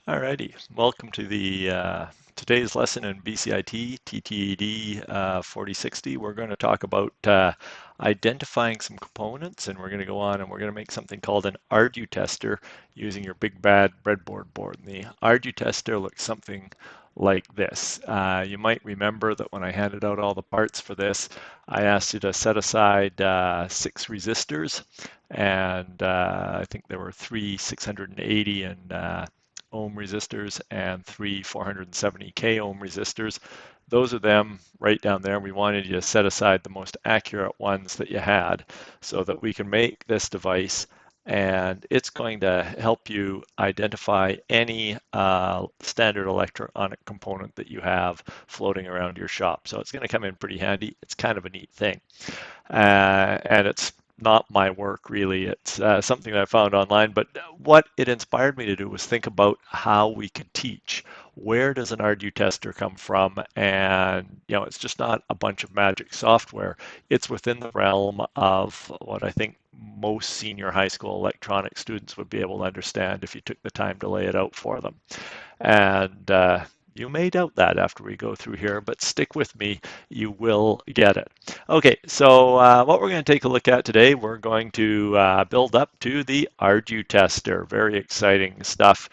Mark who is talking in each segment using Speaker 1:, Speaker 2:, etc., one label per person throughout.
Speaker 1: Alrighty, welcome to the today's lesson in BCIT TTED 4060. We're going to talk about identifying some components, and we're going to go on and we're going to make something called an Ardutester using your big bad breadboard board. And the Ardutester looks something like this. You might remember that when I handed out all the parts for this, I asked you to set aside 6 resistors, and I think there were 3 680 and ohm resistors and 3 470k ohm resistors. Those are them right down there. We wanted you to set aside the most accurate ones that you had so that we can make this device, and it's going to help you identify any standard electronic component that you have floating around your shop. So it's going to come in pretty handy. It's kind of a neat thing. And it's not my work really. It's something that I found online. But what it inspired me to do was think about how we could teach. Where does an Ardutester come from? And it's just not a bunch of magic software. It's within the realm of what I think most senior high school electronic students would be able to understand if you took the time to lay it out for them. And you may doubt that after we go through here, but stick with me, you will get it. Okay, so what we're going to take a look at today, we're going to build up to the Ardutester. Very exciting stuff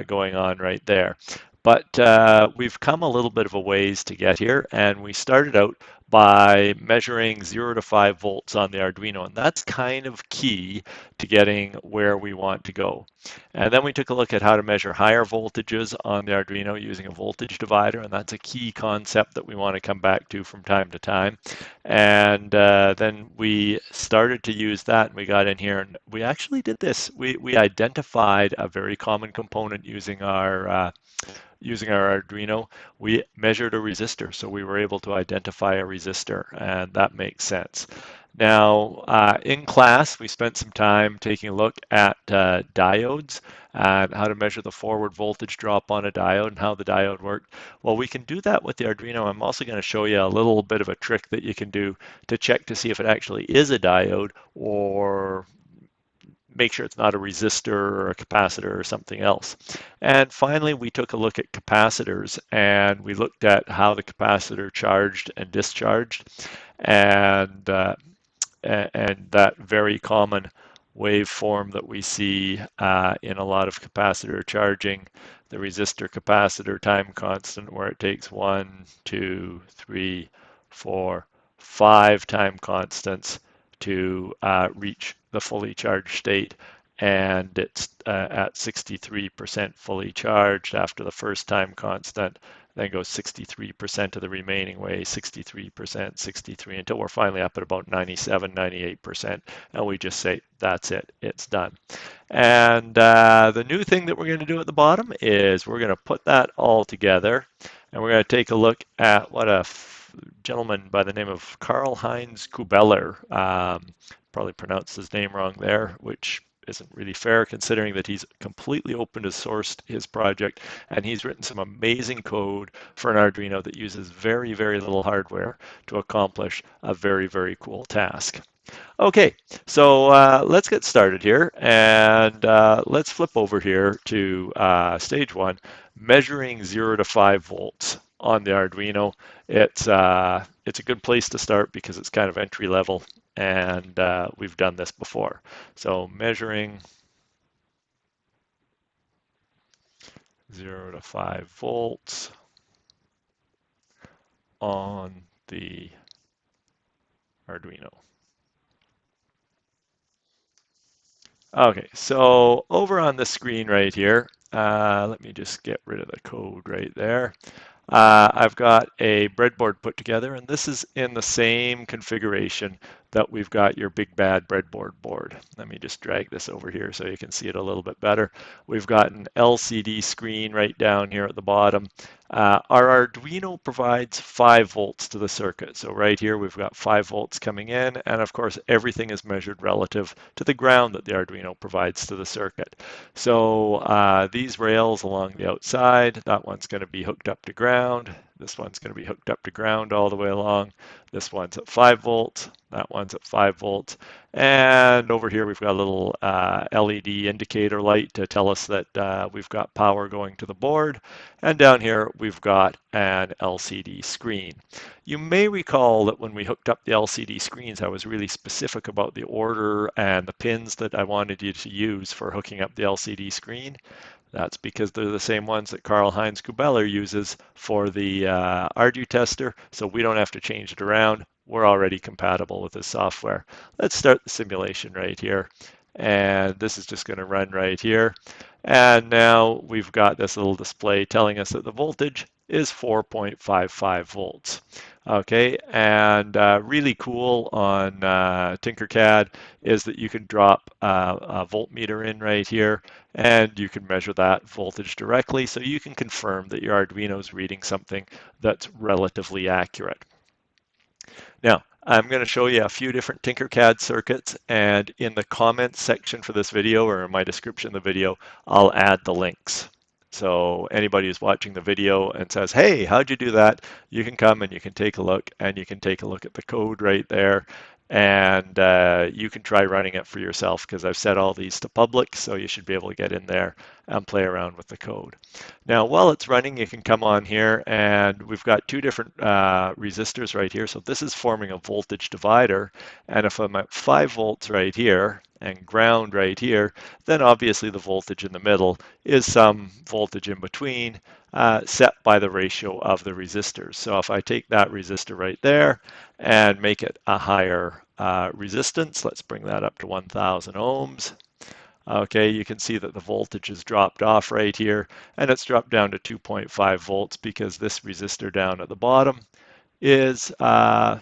Speaker 1: going on right there. But we've come a little bit of a ways to get here, and we started out by measuring 0 to 5 volts on the Arduino, and that's kind of key to getting where we want to go. And then we took a look at how to measure higher voltages on the Arduino using a voltage divider, and that's a key concept that we want to come back to from time to time. And then we started to use that, and we got in here, and we actually did this. We identified a very common component using our Arduino. We measured a resistor, so we were able to identify a resistor, and that makes sense. Now, in class, we spent some time taking a look at diodes and how to measure the forward voltage drop on a diode and how the diode worked. Well, we can do that with the Arduino. I'm also going to show you a little bit of a trick that you can do to check to see if it actually is a diode, or make sure it's not a resistor or a capacitor or something else. And finally, we took a look at capacitors, and we looked at how the capacitor charged and discharged, and that very common waveform that we see in a lot of capacitor charging, the resistor capacitor time constant, where it takes 1, 2, 3, 4, 5 time constants to reach the fully charged state, and it's at 63% fully charged after the first time constant, then goes 63% of the remaining way, 63%, 63, until we're finally up at about 97, 98%, and we just say, that's it, it's done. And the new thing that we're going to do at the bottom is we're going to put that all together, and we're going to take a look at what a gentleman by the name of Karl-Heinz Kübbeler, probably pronounced his name wrong there, which isn't really fair considering that he's completely open to sourced his project, and he's written some amazing code for an Arduino that uses very, very little hardware to accomplish a very, very cool task. Okay, so let's get started here, and let's flip over here to stage 1, measuring 0 to 5 volts on the Arduino. It's a good place to start because it's kind of entry level, and we've done this before. So measuring 0 to 5 volts on the Arduino. Okay, so over on the screen right here, let me just get rid of the code right there. I've got a breadboard put together, and this is in the same configuration that we've got your big bad breadboard board. Let me just drag this over here so you can see it a little bit better. We've got an LCD screen right down here at the bottom. Our Arduino provides 5 volts to the circuit. So right here we've got 5 volts coming in, and of course everything is measured relative to the ground that the Arduino provides to the circuit. So these rails along the outside, that one's going to be hooked up to ground. This one's going to be hooked up to ground all the way along. This one's at 5 volts. That one's at 5 volts. And over here we've got a little LED indicator light to tell us that we've got power going to the board. And down here we've got an LCD screen. You may recall that when we hooked up the LCD screens, I was really specific about the order and the pins that I wanted you to use for hooking up the LCD screen. That's because they're the same ones that Karl-Heinz Kübbeler uses for the Ardutester, so we don't have to change it around. We're already compatible with this software. Let's start the simulation right here. And this is just going to run right here. And now we've got this little display telling us that the voltage is 4.55 volts. Okay, and really cool on TikerCAD is that you can drop a voltmeter in right here, and you can measure that voltage directly, so you can confirm that your Arduino is reading something that's relatively accurate. Now, I'm going to show you a few different TikerCAD circuits, and in the comments section for this video, or in my description of the video, I'll add the links. So anybody who's watching the video and says, hey, how'd you do that? You can come and you can take a look, and you can take a look at the code right there. And you can try running it for yourself because I've set all these to public, so you should be able to get in there and play around with the code. Now, while it's running, you can come on here, and we've got two different resistors right here. So this is forming a voltage divider, and if I'm at 5 volts right here and ground right here, then obviously the voltage in the middle is some voltage in between set by the ratio of the resistors. So if I take that resistor right there and make it a higher resistance, let's bring that up to 1000 ohms. Okay, you can see that the voltage has dropped off right here, and it's dropped down to 2.5 volts because this resistor down at the bottom is, where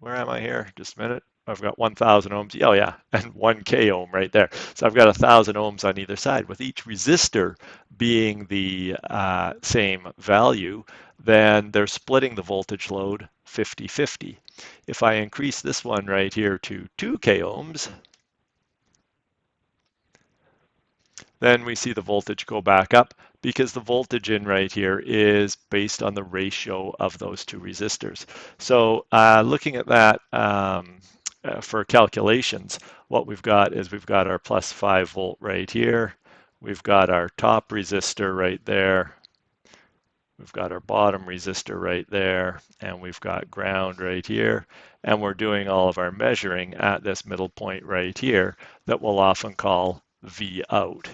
Speaker 1: am I here? Just a minute. I've got 1000 ohms. Oh yeah, and 1k ohm right there. So I've got 1000 ohms on either side. With each resistor being the same value, then they're splitting the voltage load 50-50. If I increase this one right here to 2k ohms, then we see the voltage go back up because the voltage in right here is based on the ratio of those two resistors. So looking at that for calculations, what we've got is we've got our plus 5 volt right here. We've got our top resistor right there. We've got our bottom resistor right there, and we've got ground right here. And we're doing all of our measuring at this middle point right here that we'll often call V out,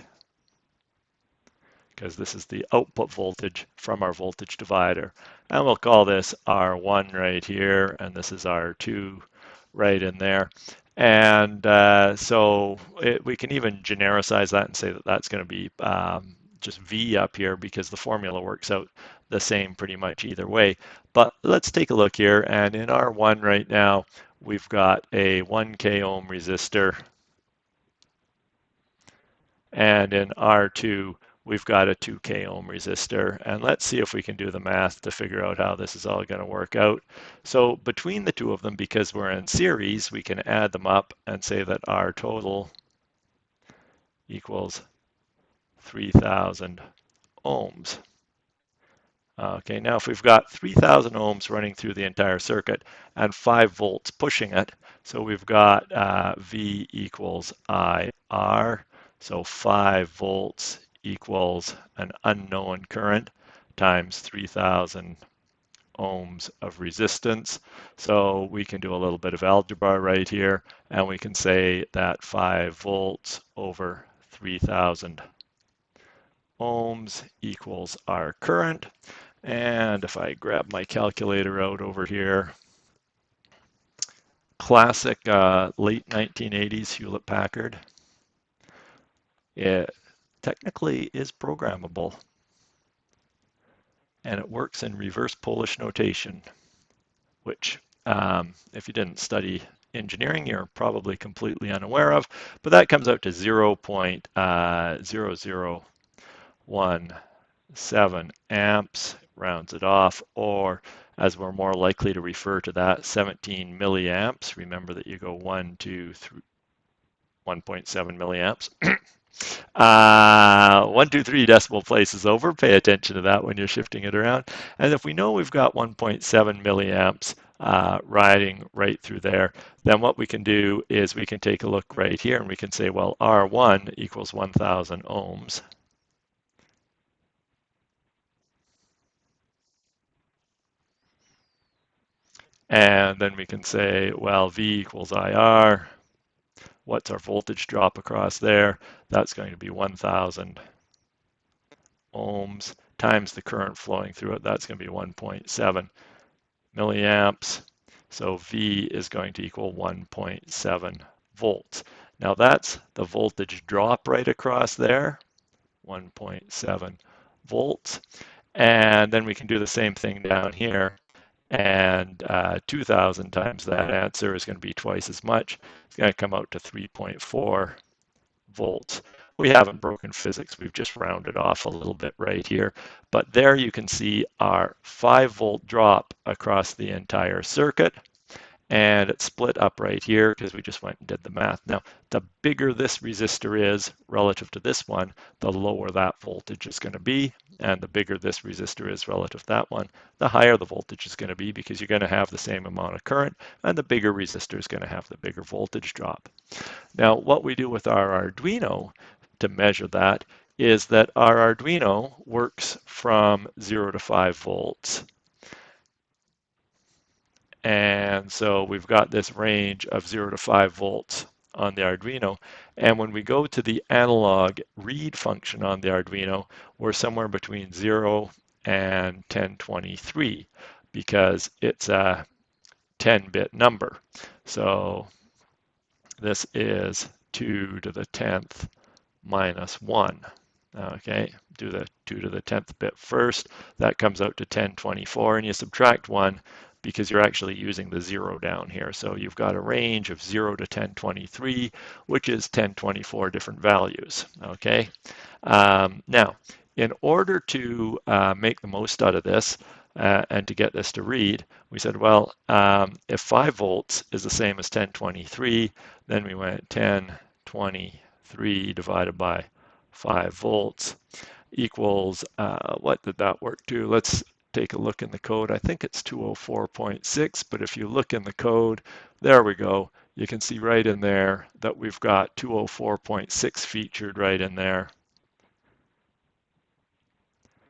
Speaker 1: because this is the output voltage from our voltage divider. And we'll call this R1 right here, and this is R2 right in there. And we can even genericize that and say that that's going to be just V up here because the formula works out the same pretty much either way. But let's take a look here, and in R1 right now, we've got a 1k ohm resistor, and in R2, we've got a 2k ohm resistor. And let's see if we can do the math to figure out how this is all going to work out. So between the two of them, because we're in series, we can add them up and say that our total equals 3000 ohms. Okay, now if we've got 3000 ohms running through the entire circuit and 5 volts pushing it, so we've got V equals IR, so 5 volts equals an unknown current times 3000 ohms of resistance. So we can do a little bit of algebra right here, and we can say that 5 volts over 3000 ohms equals our current. And if I grab my calculator out over here, classic late 1980s Hewlett-Packard, it technically is programmable, and it works in reverse Polish notation, which if you didn't study engineering, you're probably completely unaware of, but that comes out to 0.0017 amps, rounds it off, or as we're more likely to refer to that, 17 milliamps. Remember that you go 1, 2, 3, 1.7 milliamps. One, two, three decimal places over. Pay attention to that when you're shifting it around. And if we know we've got 1.7 milliamps riding right through there, then what we can do is we can take a look right here and we can say, well, R1 equals 1,000 ohms. And then we can say, well, V equals IR. What's our voltage drop across there? That's going to be 1,000 ohms times the current flowing through it. That's going to be 1.7 milliamps. So V is going to equal 1.7 volts. Now that's the voltage drop right across there, 1.7 volts. And then we can do the same thing down here. And 2,000 times that answer is going to be twice as much. It's going to come out to 3.4 volts. We haven't broken physics, we've just rounded off a little bit right here. But there you can see our 5-volt drop across the entire circuit. And it's split up right here because we just went and did the math. Now, the bigger this resistor is relative to this one, the lower that voltage is going to be. And the bigger this resistor is relative to that one, the higher the voltage is going to be because you're going to have the same amount of current, and the bigger resistor is going to have the bigger voltage drop. Now, what we do with our Arduino to measure that is that our Arduino works from 0 to 5 volts. And so we've got this range of 0 to 5 volts on the Arduino. And when we go to the analog read function on the Arduino, we're somewhere between 0 and 1023 because it's a 10-bit number. So this is 2 to the 10th minus 1. Okay, do the 2 to the 10th bit first. That comes out to 1024, and you subtract 1 because you're actually using the 0 down here. So you've got a range of 0 to 1023, which is 1024 different values. Okay, now in order to make the most out of this and to get this to read, we said, well, if 5 volts is the same as 1023, then we went 1023 divided by 5 volts equals, what did that work to? Let's take a look in the code. I think it's 204.6, but if you look in the code, there we go. You can see right in there that we've got 204.6 featured right in there.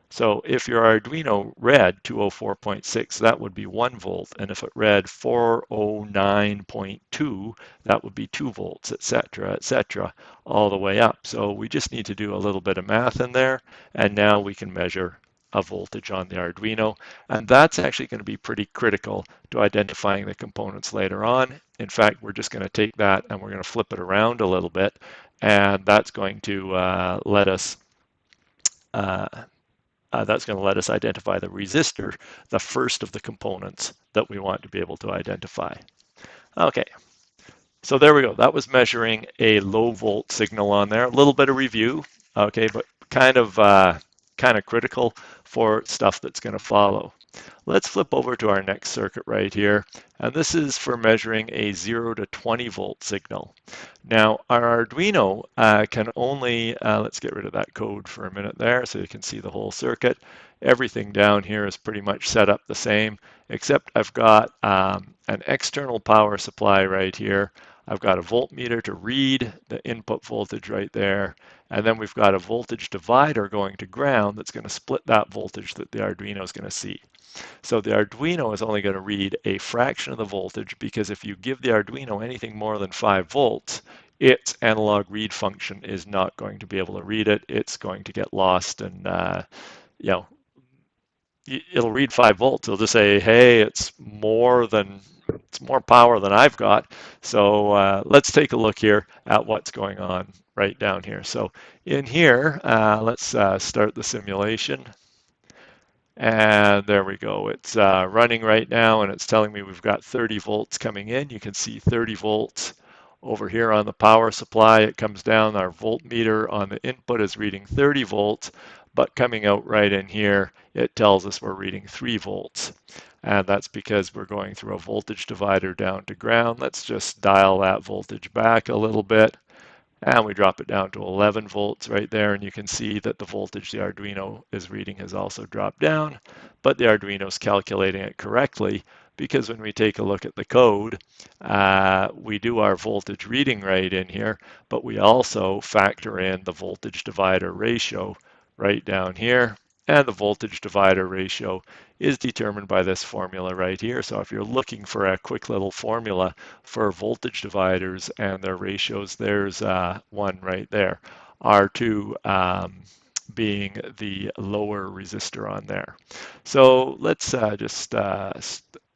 Speaker 1: So if your Arduino read 204.6, that would be 1 volt. And if it read 409.2, that would be 2 volts, etc., all the way up. So we just need to do a little bit of math in there. And now we can measure a voltage on the Arduino. And that's actually going to be pretty critical to identifying the components later on. In fact, we're just going to take that and we're going to flip it around a little bit. And that's going to let us identify the resistor, the first of the components that we want to be able to identify. Okay, so there we go. That was measuring a low volt signal on there. A little bit of review, okay, but kind of critical for stuff that's going to follow. Let's flip over to our next circuit right here, and this is for measuring a 0 to 20 volt signal. Now, our Arduino can only, let's get rid of that code for a minute there so you can see the whole circuit. Everything down here is pretty much set up the same, except I've got an external power supply right here. I've got a voltmeter to read the input voltage right there, and then we've got a voltage divider going to ground that's going to split that voltage that the Arduino is going to see. So the Arduino is only going to read a fraction of the voltage because if you give the Arduino anything more than 5 volts, its analog read function is not going to be able to read it. It's going to get lost and, it'll read 5 volts. It'll just say, hey, it's more power than I've got. So let's take a look here at what's going on right down here. So in here, let's start the simulation. And there we go. It's running right now, and it's telling me we've got 30 volts coming in. You can see 30 volts over here on the power supply. It comes down. Our voltmeter on the input is reading 30 volts, but coming out right in here, it tells us we're reading 3 volts. And that's because we're going through a voltage divider down to ground. Let's just dial that voltage back a little bit. and we drop it down to 11 volts right there, and you can see that the voltage the Arduino is reading has also dropped down, but the Arduino is calculating it correctly, because when we take a look at the code, we do our voltage reading right in here, but we also factor in the voltage divider ratio right down here, and the voltage divider ratio is determined by this formula right here. So if you're looking for a quick little formula for voltage dividers and their ratios, there's one right there. R2 being the lower resistor on there. So let's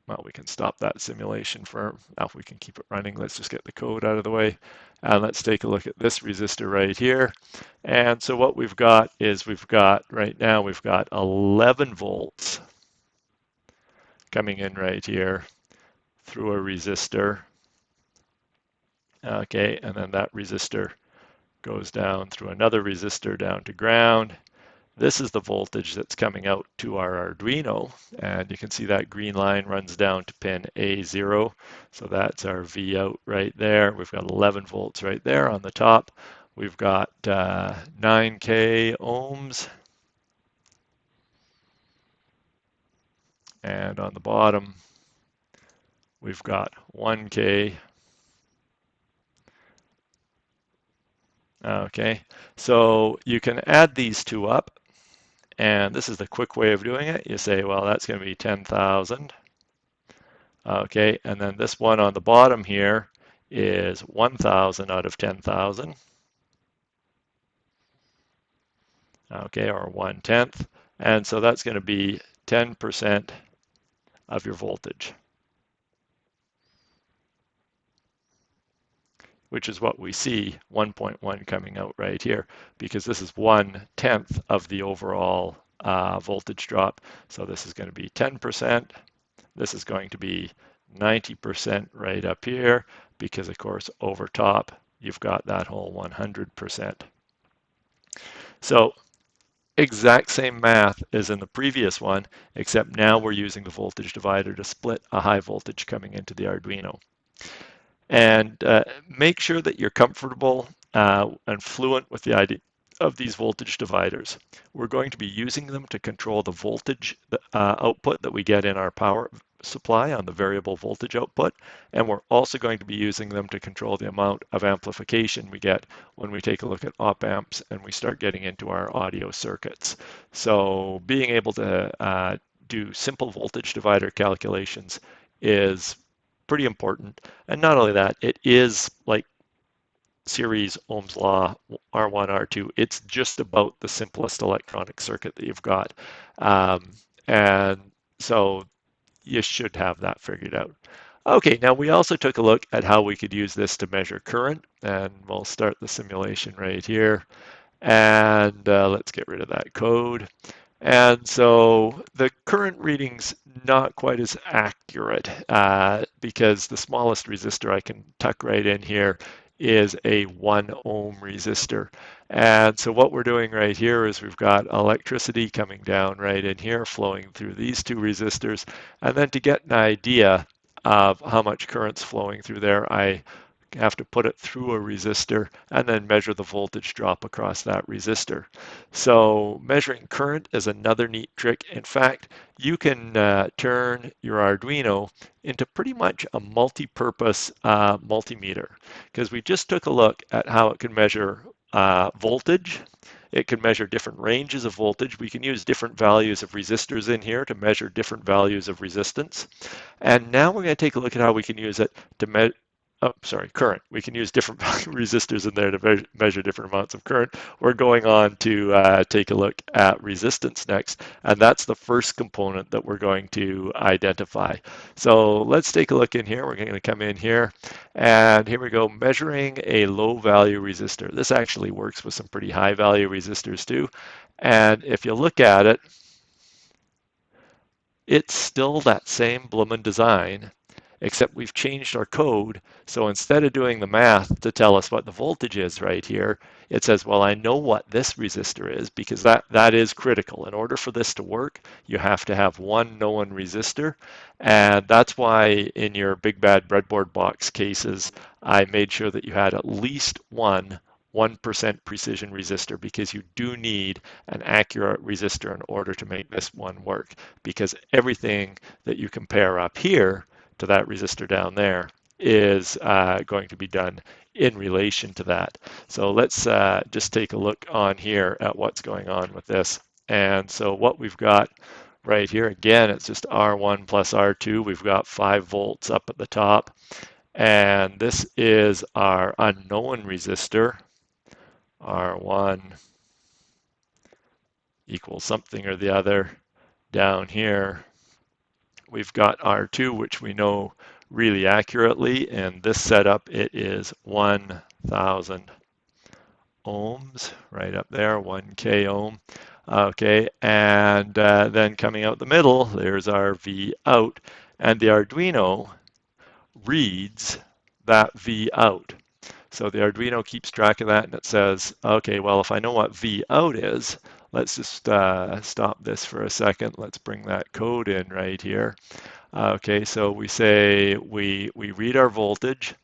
Speaker 1: well, we can stop that simulation for now. If we can keep it running, let's just get the code out of the way. And let's take a look at this resistor right here. And so what we've got is right now we've got 11 volts coming in right here through a resistor. Okay, and then that resistor goes down through another resistor down to ground. This is the voltage that's coming out to our Arduino, and you can see that green line runs down to pin A0. So that's our V out right there. We've got 11 volts right there on the top. We've got 9K ohms. And on the bottom, we've got 1K. Okay, so you can add these two up. And this is the quick way of doing it. You say, well, that's going to be 10,000. Okay, and then this one on the bottom here is 1,000 out of 10,000. Okay, or 1/10. And so that's going to be 10% of your voltage, which is what we see, 1.1 coming out right here, because this is 1/10 of the overall voltage drop. So this is going to be 10%. This is going to be 90% right up here, because of course over top you've got that whole 100%. So exact same math as in the previous one, except now we're using the voltage divider to split a high voltage coming into the Arduino. And make sure that you're comfortable and fluent with the idea of these voltage dividers. We're going to be using them to control the voltage output that we get in our power supply on the variable voltage output, and we're also going to be using them to control the amount of amplification we get when we take a look at op amps and we start getting into our audio circuits. So being able to do simple voltage divider calculations is pretty important. And not only that, it is like series Ohm's law, R1, R2. It's just about the simplest electronic circuit that you've got. And so you should have that figured out. Okay, now we also took a look at how we could use this to measure current, and we'll start the simulation right here. And let's get rid of that code. And so the current reading's not quite as accurate because the smallest resistor I can tuck right in here is a 1 ohm resistor. And so what we're doing right here is we've got electricity coming down right in here, flowing through these two resistors. And then to get an idea of how much current's flowing through there, I have to put it through a resistor and then measure the voltage drop across that resistor. So measuring current is another neat trick. In fact, you can turn your Arduino into pretty much a multi-purpose multimeter, because we just took a look at how it can measure voltage. It can measure different ranges of voltage. We can use different values of resistors in here to measure different values of resistance. And now we're going to take a look at how we can use it to measure current. We can use different resistors in there to measure different amounts of current. We're going on to take a look at resistance next, and that's the first component that we're going to identify. So let's take a look in here. We're going to come in here, and here we go, measuring a low value resistor. This actually works with some pretty high value resistors too. And if you look at it, it's still that same bloomin' design, except we've changed our code. So instead of doing the math to tell us what the voltage is right here, it says, well, I know what this resistor is, because that is critical. In order for this to work, you have to have one known resistor. And that's why in your big bad breadboard box cases, I made sure that you had at least one 1% precision resistor, because you do need an accurate resistor in order to make this one work, because everything that you compare up here to that resistor down there is going to be done in relation to that. So let's just take a look on here at what's going on with this. And so what we've got right here, again, it's just R1 plus R2. We've got 5 volts up at the top. And this is our unknown resistor, R1 equals something or the other. Down here, we've got R2, which we know really accurately. In this setup, it is 1,000 ohms, right up there, 1K ohm. Okay, and then coming out the middle, there's our V out. And the Arduino reads that V out. So the Arduino keeps track of that, and it says, okay, well, if I know what V out is, let's just stop this for a second. Let's bring that code in right here. Okay, so we say we read our voltage.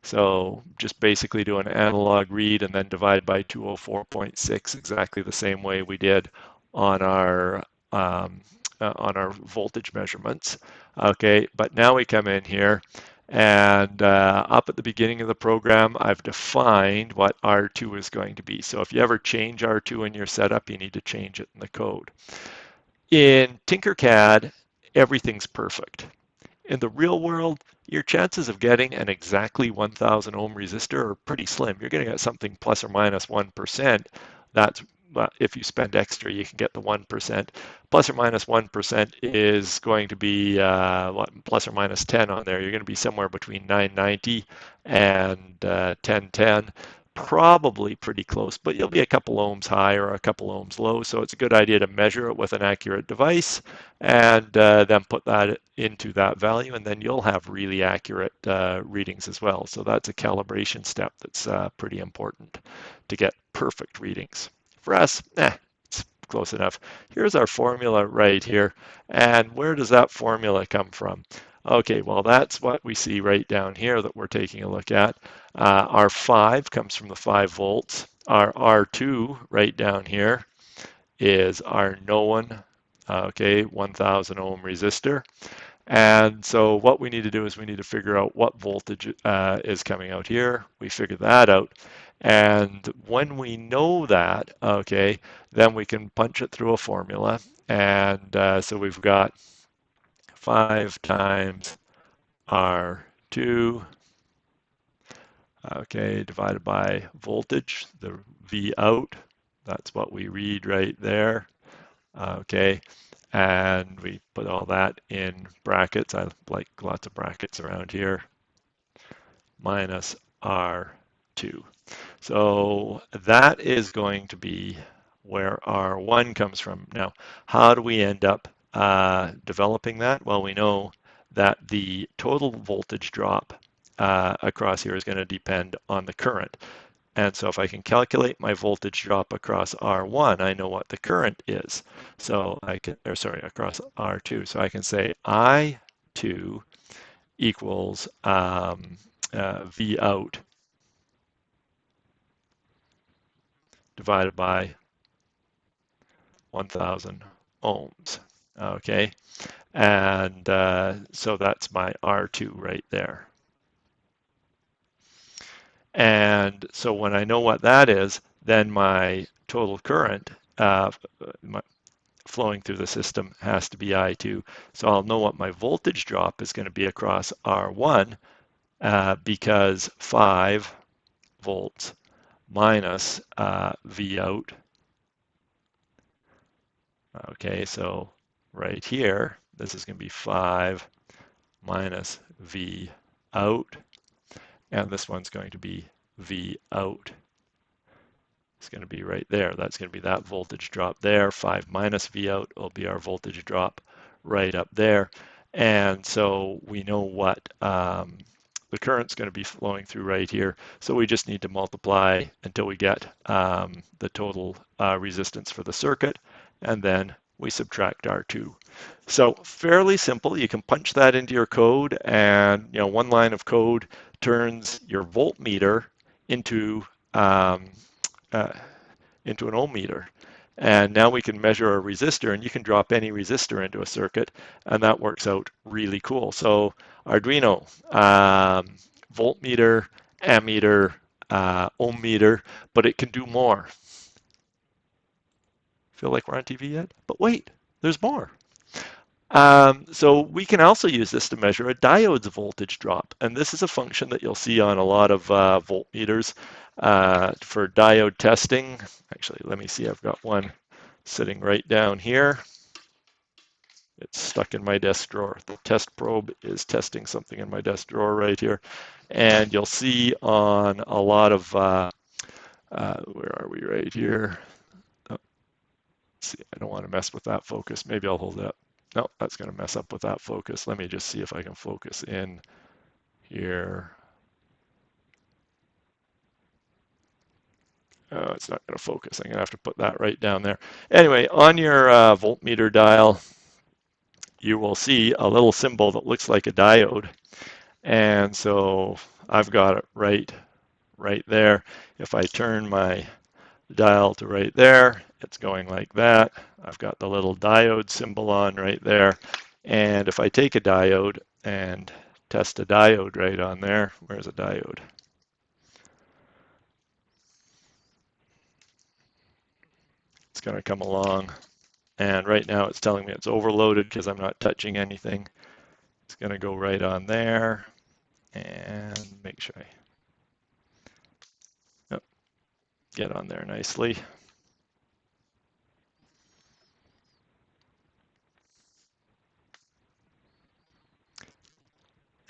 Speaker 1: So just basically do an analog read and then divide by 204.6, exactly the same way we did on our voltage measurements. Okay, but now we come in here, and up at the beginning of the program, I've defined what R2 is going to be. So if you ever change R2 in your setup, you need to change it in the code. In TikerCAD, everything's perfect. In the real world, your chances of getting an exactly 1,000 ohm resistor are pretty slim. You're going to get something plus or minus 1%. That's if you spend extra, you can get the 1%. Plus or minus 1% is going to be plus or minus 10 on there. You're going to be somewhere between 990 and 1010. Probably pretty close, but you'll be a couple ohms high or a couple ohms low. So it's a good idea to measure it with an accurate device and then put that into that value, and then you'll have really accurate readings as well. So that's a calibration step that's pretty important to get perfect readings. For us, it's close enough. Here's our formula right here. And where does that formula come from? Okay, well, that's what we see right down here that we're taking a look at. Our 5 comes from the 5 volts. Our R2 right down here is our known, 1,000 ohm resistor. And so what we need to do is we need to figure out what voltage is coming out here. We figure that out. And when we know that, okay, then we can punch it through a formula. And so we've got 5 times R2, okay, divided by voltage, the V out. That's what we read right there. Okay, and we put all that in brackets. I like lots of brackets around here. Minus R2. So that is going to be where R1 comes from. Now, how do we end up developing that? Well, we know that the total voltage drop across here is going to depend on the current. And so if I can calculate my voltage drop across R1, I know what the current is. So I can, across R2. So I can say I2 equals V out divided by 1,000 ohms. Okay, and so that's my R2 right there. And so when I know what that is, then my total current flowing through the system has to be I2. So I'll know what my voltage drop is going to be across R1 because 5 volts minus V out. Okay, so right here, this is going to be 5 minus V out. And this one's going to be V out. It's going to be right there. That's going to be that voltage drop there. 5 minus V out will be our voltage drop right up there. And so we know what the current's going to be flowing through right here. So we just need to multiply until we get the total resistance for the circuit, and then we subtract R2. So fairly simple. You can punch that into your code, and one line of code turns your voltmeter into uh, into an ohm meter. And now we can measure a resistor, and you can drop any resistor into a circuit, and that works out really cool. So Arduino, voltmeter, ammeter, ohm meter, but it can do more. Feel like we're on TV yet? But wait, there's more. So we can also use this to measure a diode's voltage drop. And this is a function that you'll see on a lot of voltmeters for diode testing. Actually, let me see, I've got one sitting right down here. It's stuck in my desk drawer. The test probe is testing something in my desk drawer right here. And you'll see on a lot of, where are we right here? Oh, see, I don't want to mess with that focus. Maybe I'll hold it up. No, that's going to mess up with that focus. Let me just see if I can focus in here. Oh, it's not going to focus. I'm going to have to put that right down there. Anyway, on your voltmeter dial, you will see a little symbol that looks like a diode. And so I've got it right there. If I turn my dial to right there, it's going like that. I've got the little diode symbol on right there. And if I take a diode and test a diode right on there, where's a diode? It's going to come along. And right now it's telling me it's overloaded because I'm not touching anything. It's going to go right on there and make sure I get on there nicely.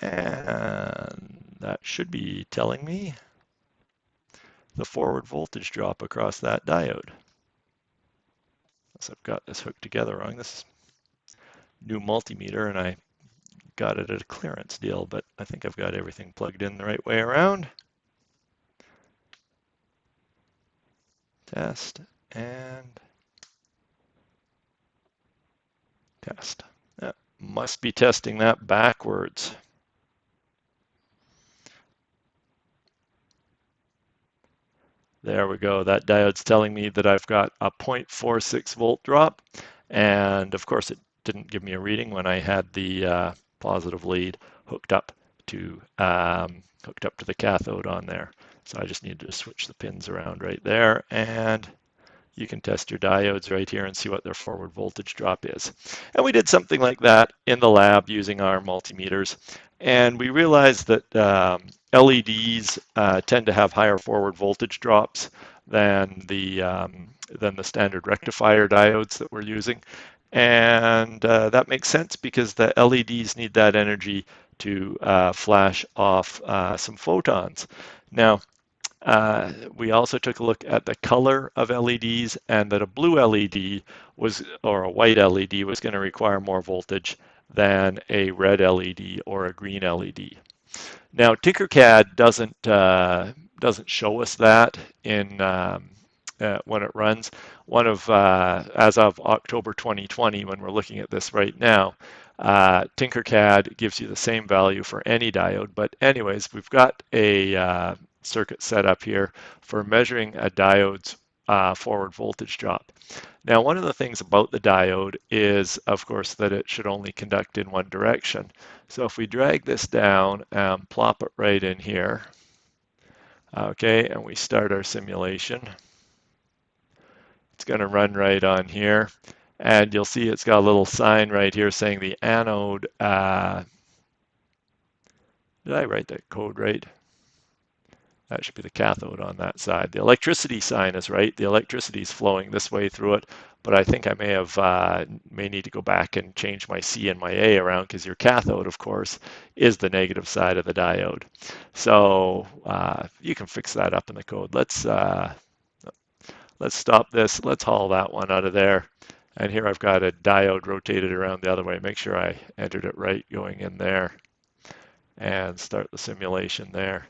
Speaker 1: And that should be telling me the forward voltage drop across that diode. So I've got this hooked together wrong. This is new multimeter and I got it at a clearance deal, but I think I've got everything plugged in the right way around. Test and test. That must be testing that backwards. There we go. That diode's telling me that I've got a 0.46 volt drop. And of course, it didn't give me a reading when I had the positive lead hooked up to the cathode on there. So I just needed to switch the pins around right there. And you can test your diodes right here and see what their forward voltage drop is. And we did something like that in the lab using our multimeters. And we realized that LEDs tend to have higher forward voltage drops than the standard rectifier diodes that we're using. And that makes sense because the LEDs need that energy to flash off some photons. Now, we also took a look at the color of LEDs and that a blue LED or a white LED was going to require more voltage than a red LED or a green LED. Now, TikerCAD doesn't show us that in when it runs. As of October 2020, when we're looking at this right now, TikerCAD gives you the same value for any diode. But anyways, we've got a circuit set up here for measuring a diode's forward voltage drop. Now, one of the things about the diode is, of course, that it should only conduct in one direction. So if we drag this down and plop it right in here, okay, and we start our simulation, it's going to run right on here. And you'll see it's got a little sign right here saying the anode. Did I write that code right? That should be the cathode on that side. The electricity sign is right. The electricity is flowing this way through it, but I think I may need to go back and change my C and my A around because your cathode, of course, is the negative side of the diode. So you can fix that up in the code. Let's stop this. Let's haul that one out of there. And here I've got a diode rotated around the other way. Make sure I entered it right going in there and start the simulation there.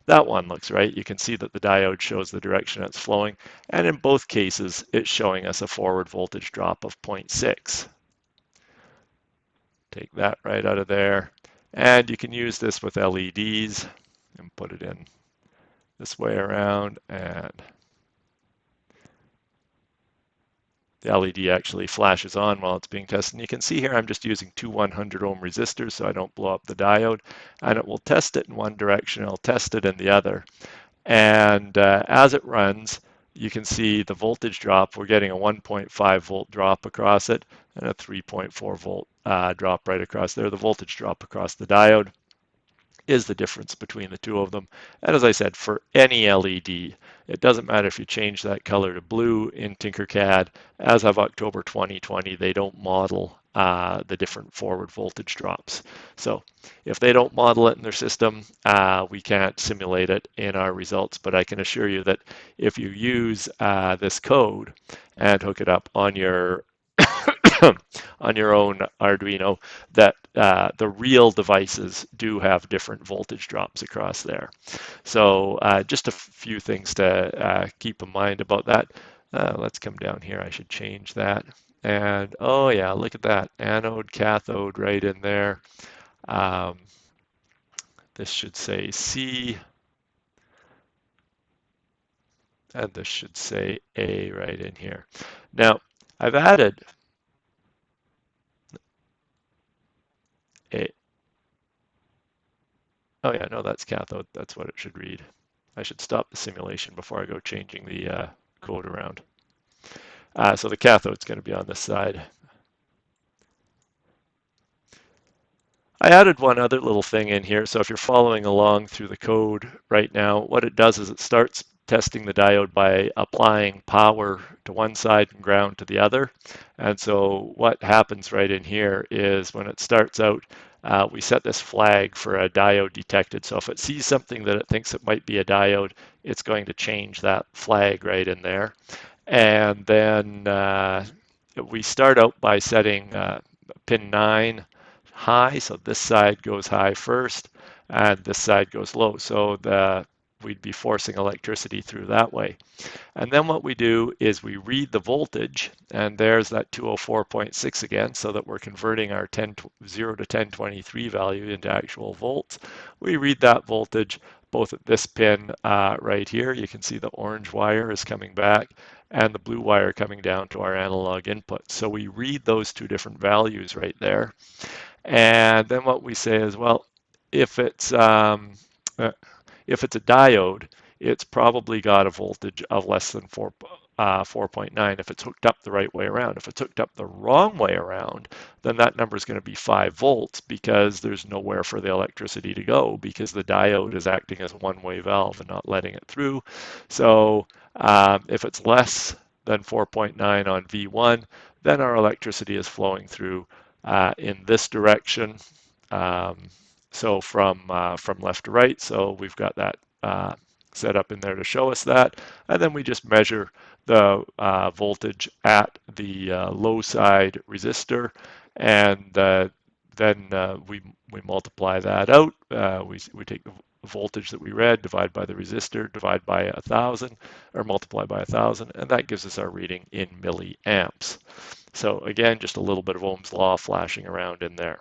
Speaker 1: That one looks right. You can see that the diode shows the direction it's flowing. And in both cases, it's showing us a forward voltage drop of 0.6. Take that right out of there. And you can use this with LEDs and put it in this way around, and the LED actually flashes on while it's being tested. And you can see here I'm just using two 100 ohm resistors so I don't blow up the diode, and it will test it in one direction, it'll test it in the other. And as it runs, you can see the voltage drop. We're getting a 1.5 volt drop across it and a 3.4 volt drop right across there. The voltage drop across the diode is the difference between the two of them. And as I said, for any LED, it doesn't matter if you change that color to blue in TikerCAD. As of October 2020, they don't model the different forward voltage drops. So if they don't model it in their system, we can't simulate it in our results. But I can assure you that if you use this code and hook it up on your on your own Arduino, that the real devices do have different voltage drops across there. So just a few things to keep in mind about that. Let's come down here. I should change that. And oh yeah, look at that. Anode, cathode right in there. This should say C. And this should say A right in here. Now, I've added a, oh yeah, no, that's cathode. That's what it should read. I should stop the simulation before I go changing the code around. So the cathode's going to be on this side. I added one other little thing in here. So if you're following along through the code right now, what it does is it starts testing the diode by applying power to one side and ground to the other. And so what happens right in here is when it starts out, we set this flag for a diode detected. So if it sees something that it thinks it might be a diode, it's going to change that flag right in there. And then we start out by setting pin 9 high, so this side goes high first, and this side goes low. So we'd be forcing electricity through that way. And then what we do is we read the voltage, and there's that 204.6 again, so that we're converting our 0 to 1023 value into actual volts. We read that voltage both at this pin right here. You can see the orange wire is coming back and the blue wire coming down to our analog input. So we read those two different values right there. And then what we say is, well, if it's a diode, it's probably got a voltage of less than 4.9 if it's hooked up the right way around. If it's hooked up the wrong way around, then that number is going to be 5 volts because there's nowhere for the electricity to go because the diode is acting as a one-way valve and not letting it through. So if it's less than 4.9 on V1, then our electricity is flowing through in this direction. So from left to right, so we've got that set up in there to show us that. And then we just measure the voltage at the low side resistor, and then we multiply that out. We take the voltage that we read, divide by the resistor, divide by 1,000, or multiply by 1,000, and that gives us our reading in milliamps. So again, just a little bit of Ohm's law flashing around in there.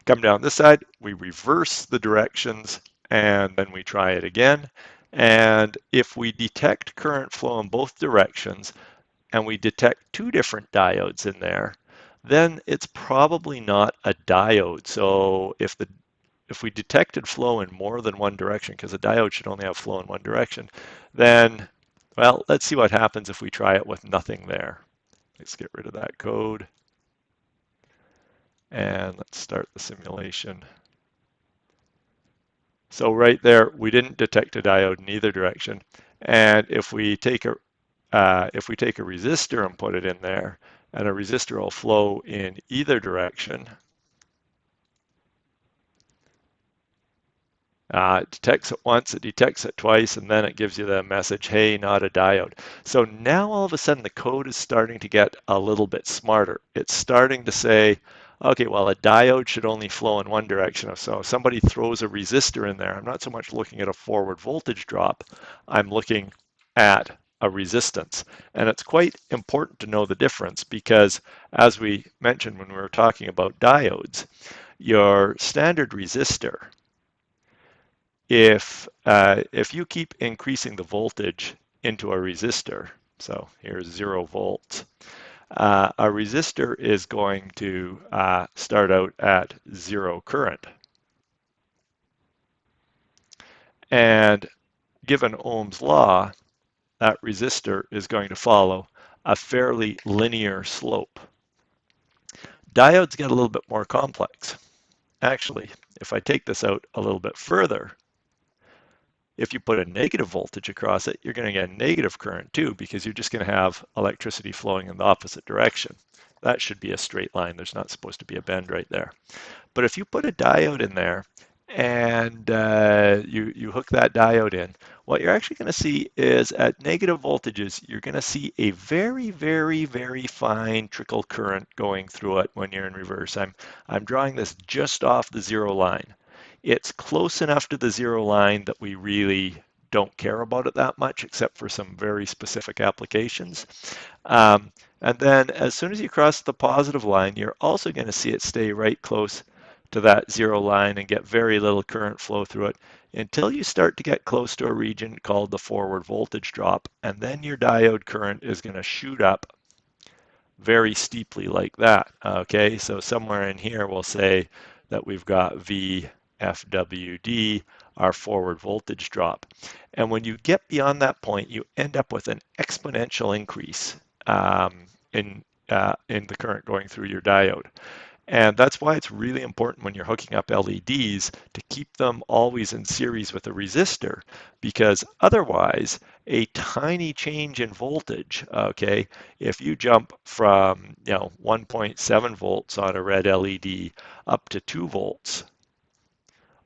Speaker 1: Come down this side, we reverse the directions, and then we try it again. And if we detect current flow in both directions, and we detect 2 different diodes in there, then it's probably not a diode. So if we detected flow in more than one direction, because a diode should only have flow in one direction, then, well, let's see what happens if we try it with nothing there. Let's get rid of that code. And let's start the simulation. So right there, we didn't detect a diode in either direction. And if we take a resistor and put it in there, and a resistor will flow in either direction, it detects it once, it detects it twice, and then it gives you the message, hey, not a diode. So now all of a sudden the code is starting to get a little bit smarter. It's starting to say, okay, well, a diode should only flow in one direction. So if somebody throws a resistor in there, I'm not so much looking at a forward voltage drop, I'm looking at a resistance. And it's quite important to know the difference because as we mentioned when we were talking about diodes, your standard resistor if you keep increasing the voltage into a resistor, so here's 0 volts, a resistor is going to start out at 0 current. And given Ohm's law, that resistor is going to follow a fairly linear slope. Diodes get a little bit more complex. Actually, if I take this out a little bit further, if you put a negative voltage across it, you're going to get a negative current too, because you're just going to have electricity flowing in the opposite direction. That should be a straight line. There's not supposed to be a bend right there. But if you put a diode in there and you hook that diode in, what you're actually going to see is at negative voltages, you're going to see a very, very, very fine trickle current going through it when you're in reverse. I'm drawing this just off the 0 line. It's close enough to the 0 line that we really don't care about it that much, except for some very specific applications. And then as soon as you cross the positive line, you're also going to see it stay right close to that 0 line and get very little current flow through it until you start to get close to a region called the forward voltage drop. And then your diode current is going to shoot up very steeply like that. Okay, so somewhere in here we'll say that we've got VFWD, our forward voltage drop. And when you get beyond that point, you end up with an exponential increase in the current going through your diode. And that's why it's really important when you're hooking up LEDs to keep them always in series with a resistor, because otherwise a tiny change in voltage, okay, if you jump from 1.7 volts on a red LED up to 2 volts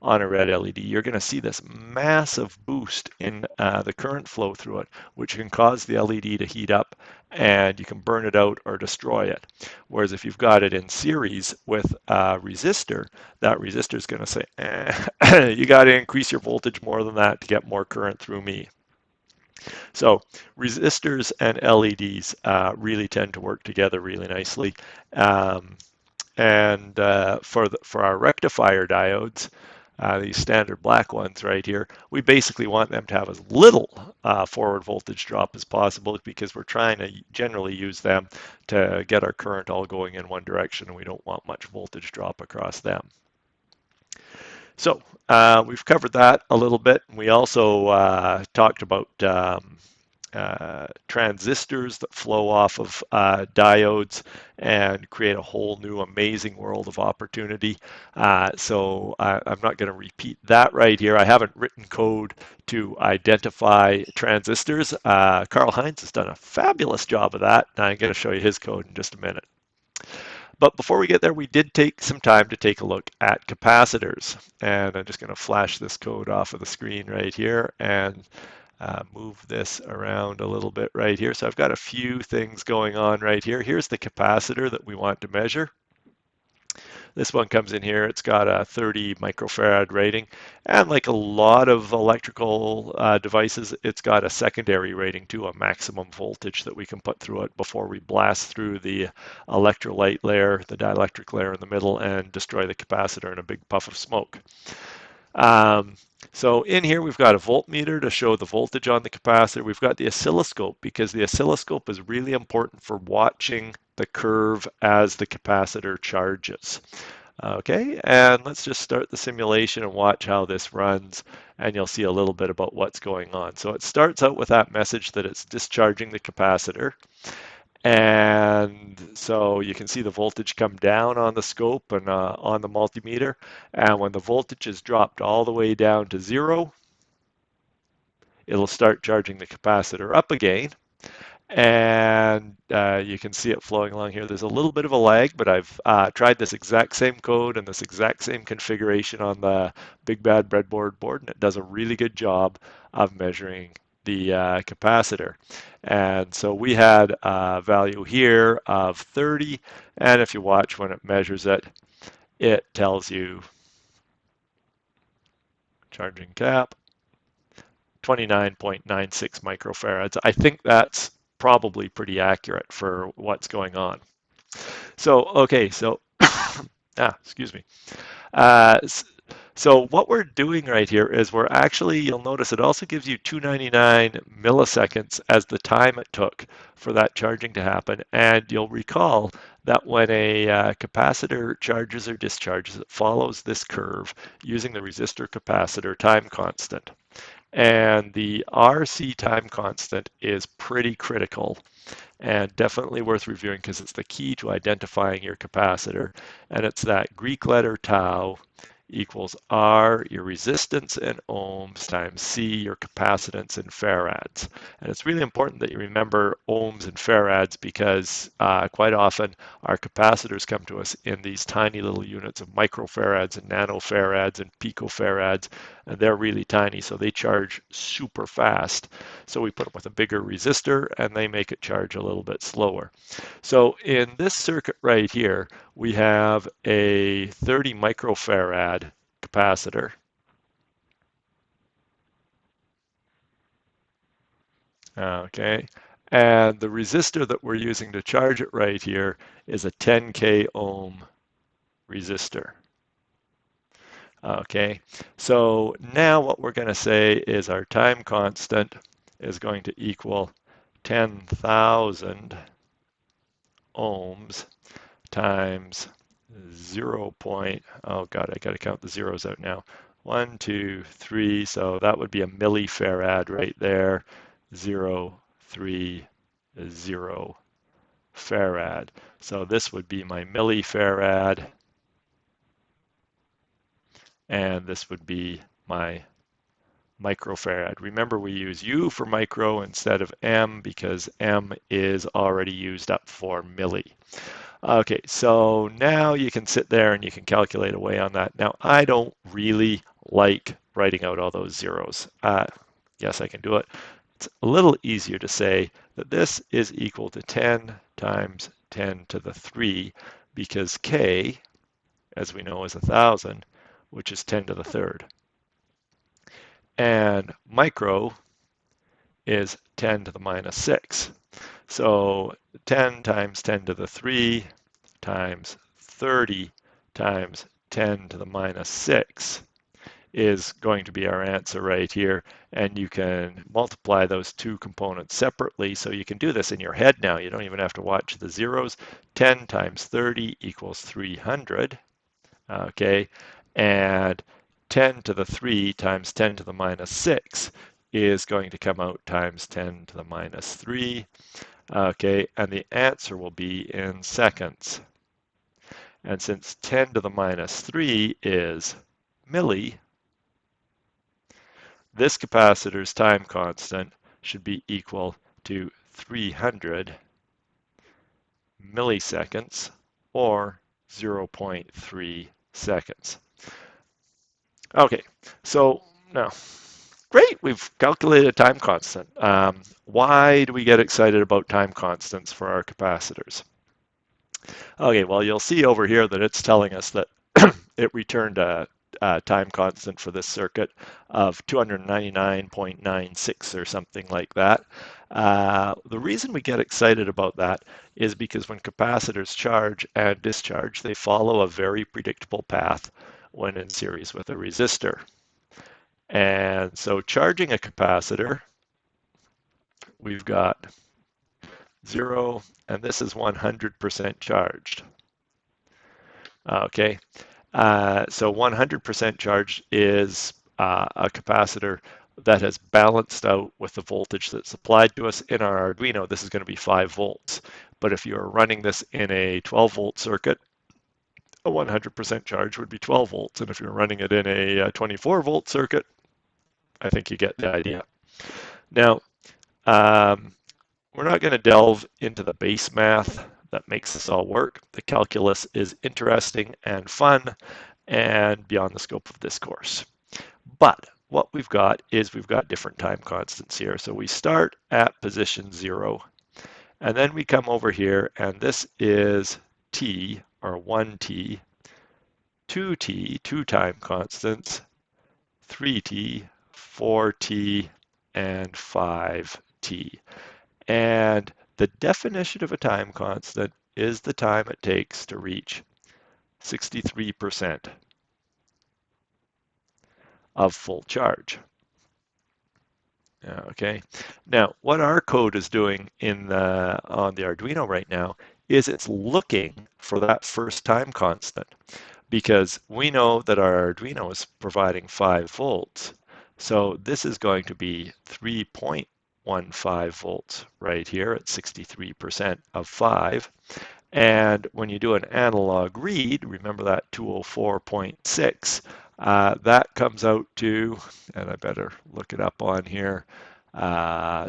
Speaker 1: on a red LED, you're going to see this massive boost in the current flow through it, which can cause the LED to heat up and you can burn it out or destroy it. Whereas if you've got it in series with a resistor, that resistor is going to say, you got to increase your voltage more than that to get more current through me. So resistors and LEDs really tend to work together really nicely. And for our rectifier diodes, these standard black ones right here, we basically want them to have as little forward voltage drop as possible, because we're trying to generally use them to get our current all going in one direction, and we don't want much voltage drop across them. So we've covered that a little bit. We also talked about transistors that flow off of diodes and create a whole new amazing world of opportunity. So I'm not going to repeat that right here. I haven't written code to identify transistors. Karl-Heinz has done a fabulous job of that, and I'm going to show you his code in just a minute. But before we get there, we did take some time to take a look at capacitors. And I'm just going to flash this code off of the screen right here and move this around a little bit right here. So I've got a few things going on right here. Here's the capacitor that we want to measure. This one comes in here. It's got a 30 microfarad rating. And like a lot of electrical devices, it's got a secondary rating too, a maximum voltage that we can put through it before we blast through the electrolyte layer, the dielectric layer in the middle, and destroy the capacitor in a big puff of smoke. So in here, we've got a voltmeter to show the voltage on the capacitor. We've got the oscilloscope, because the oscilloscope is really important for watching the curve as the capacitor charges. Okay, and let's just start the simulation and watch how this runs, and you'll see a little bit about what's going on. So it starts out with that message that it's discharging the capacitor. And so you can see the voltage come down on the scope and on the multimeter. And when the voltage is dropped all the way down to 0, it'll start charging the capacitor up again. And you can see it flowing along here. There's a little bit of a lag, but I've tried this exact same code and this exact same configuration on the Big Bad Breadboard board, and it does a really good job of measuring the capacitor. And so we had a value here of 30, and if you watch when it measures it, it tells you charging cap 29.96 microfarads. I think that's probably pretty accurate for what's going on. So, okay, so, excuse me. So what we're doing right here is we're actually, you'll notice it also gives you 299 milliseconds as the time it took for that charging to happen. And you'll recall that when a capacitor charges or discharges, it follows this curve using the resistor capacitor time constant. And the RC time constant is pretty critical and definitely worth reviewing because it's the key to identifying your capacitor. And it's that Greek letter tau equals R, your resistance in ohms, times C, your capacitance in farads. And it's really important that you remember ohms and farads because quite often our capacitors come to us in these tiny little units of microfarads and nanofarads and picofarads, and they're really tiny, so they charge super fast. So we put them with a bigger resistor and they make it charge a little bit slower. So in this circuit right here, we have a 30 microfarad capacitor. Okay. And the resistor that we're using to charge it right here is a 10K ohm resistor. Okay. So now what we're going to say is our time constant is going to equal 10,000 ohms times 0. Oh God, I got to count the zeros out now. 1, 2, 3. So that would be a millifarad right there. 0, 3, 0 farad. So this would be my millifarad, and this would be my microfarad. Remember, we use U for micro instead of M because M is already used up for milli. Okay, so now you can sit there and you can calculate away on that. Now, I don't really like writing out all those zeros. Yes, I can do it. It's a little easier to say that this is equal to 10 times 10 to the 3 because K, as we know, is 1,000, which is 10 to the third. And micro is 10 to the minus 6. So 10 times 10 to the 3 times 30 times 10 to the minus 6 is going to be our answer right here. And you can multiply those two components separately. So you can do this in your head now. You don't even have to watch the zeros. 10 times 30 equals 300. Okay. And 10 to the 3 times 10 to the minus 6 is going to come out times 10 to the minus 3. Okay, and the answer will be in seconds. And since 10 to the minus 3 is milli, this capacitor's time constant should be equal to 300 milliseconds or 0.3 seconds. Okay, so now, great, we've calculated time constant. Why do we get excited about time constants for our capacitors? Okay, well, you'll see over here that it's telling us that it returned a time constant for this circuit of 299.96 or something like that. The reason we get excited about that is because when capacitors charge and discharge, they follow a very predictable path when in series with a resistor. And so charging a capacitor, we've got 0, and this is 100% charged. Okay, so 100% charged is a capacitor that has balanced out with the voltage that's applied to us. In our Arduino, this is going to be 5 volts. But if you're running this in a 12 volt circuit, a 100% charge would be 12 volts. And if you're running it in a 24 volt circuit, I think you get the idea. Now, we're not going to delve into the base math that makes this all work. The calculus is interesting and fun and beyond the scope of this course. But what we've got is we've got different time constants here. So we start at position 0, and then we come over here, and this is t, or 1t, 2t, 2 time constants, 3t, 4t, and 5t. And the definition of a time constant is the time it takes to reach 63%. of full charge. Okay. Now, what our code is doing on the Arduino right now is it's looking for that first time constant, because we know that our Arduino is providing 5 volts. So this is going to be 3.15 volts right here at 63% of 5. And when you do an analog read, remember that 204.6, that comes out to, and I better look it up on here,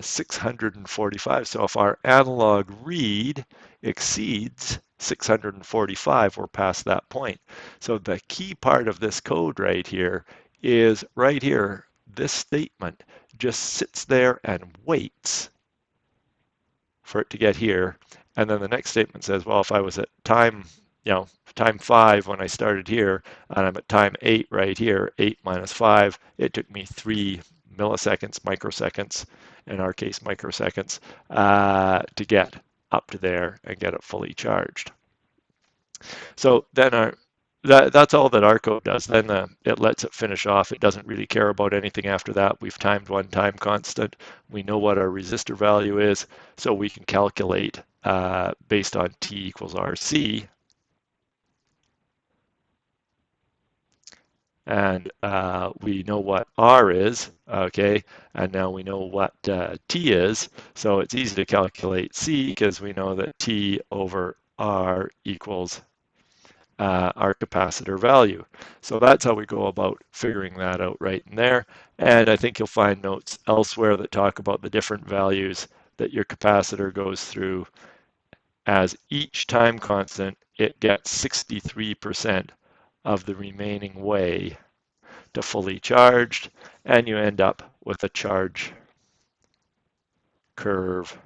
Speaker 1: 645. So if our analog read exceeds 645, we're past that point. So the key part of this code right here is right here. This statement just sits there and waits for it to get here. And then the next statement says, well, if I was at time 5 when I started here, and I'm at time 8 right here, 8 minus 5, it took me 3 milliseconds, microseconds, in our case microseconds, to get up to there and get it fully charged. So then that's all that our code does. Then it lets it finish off. It doesn't really care about anything after that. We've timed one time constant. We know what our resistor value is, so we can calculate based on T equals RC. And we know what R is, okay? And now we know what T is. So it's easy to calculate C because we know that T over R equals our capacitor value. So that's how we go about figuring that out right in there. And I think you'll find notes elsewhere that talk about the different values that your capacitor goes through. As each time constant, it gets 63% of the remaining way to fully charged, and you end up with a charge curve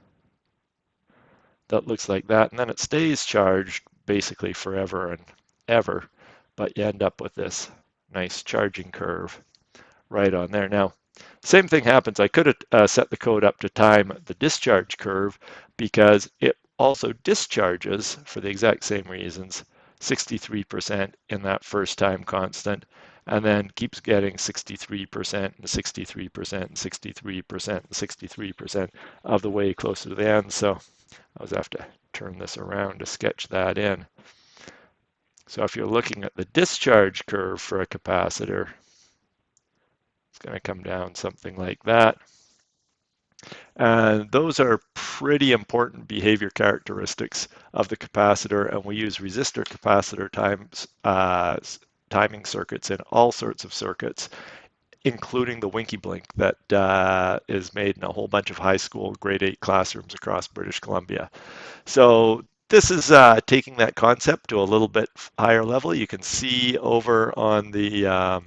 Speaker 1: that looks like that, and then it stays charged basically forever and ever, but you end up with this nice charging curve right on there. Now, same thing happens. I could have set the code up to time the discharge curve, because it also discharges for the exact same reasons, 63% in that first time constant, and then keeps getting 63% and 63% and 63% and 63% of the way closer to the end. So I'll just have to turn this around to sketch that in. So if you're looking at the discharge curve for a capacitor, it's going to come down something like that. And those are pretty important behavior characteristics of the capacitor, and we use resistor capacitor timing circuits in all sorts of circuits, including the Winky Blink that is made in a whole bunch of high school grade 8 classrooms across British Columbia. So this is taking that concept to a little bit higher level. You can see over on the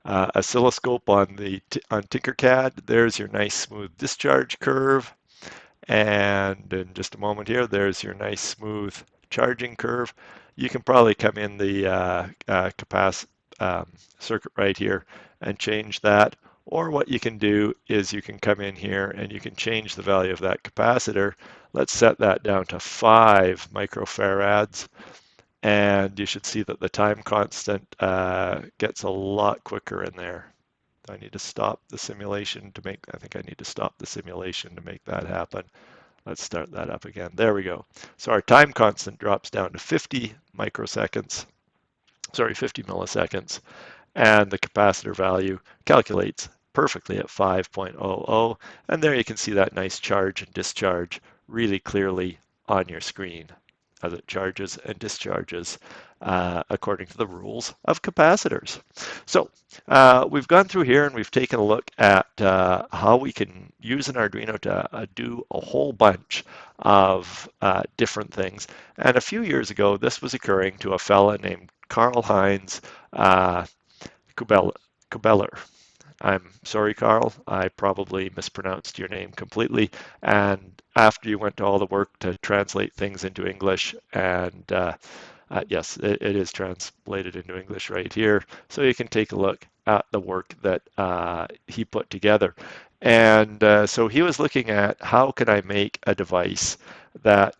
Speaker 1: oscilloscope on TikerCAD, there's your nice smooth discharge curve. And in just a moment here, there's your nice smooth charging curve. You can probably come in the circuit right here and change that. Or what you can do is you can come in here and you can change the value of that capacitor. Let's set that down to 5 microfarads. And you should see that the time constant gets a lot quicker in there. I need to stop the simulation to make, I think I need to stop the simulation to make that happen. Let's start that up again. There we go. So our time constant drops down to 50 milliseconds, and the capacitor value calculates perfectly at 5.00. And there you can see that nice charge and discharge really clearly on your screen as it charges and discharges according to the rules of capacitors. So we've gone through here and we've taken a look at how we can use an Arduino to do a whole bunch of different things. And a few years ago, this was occurring to a fella named Karl-Heinz Kübbeler. I'm sorry, Carl, I probably mispronounced your name completely. And after you went to all the work to translate things into English, and yes, it is translated into English right here. So you can take a look at the work that he put together. And so he was looking at how can I make a device that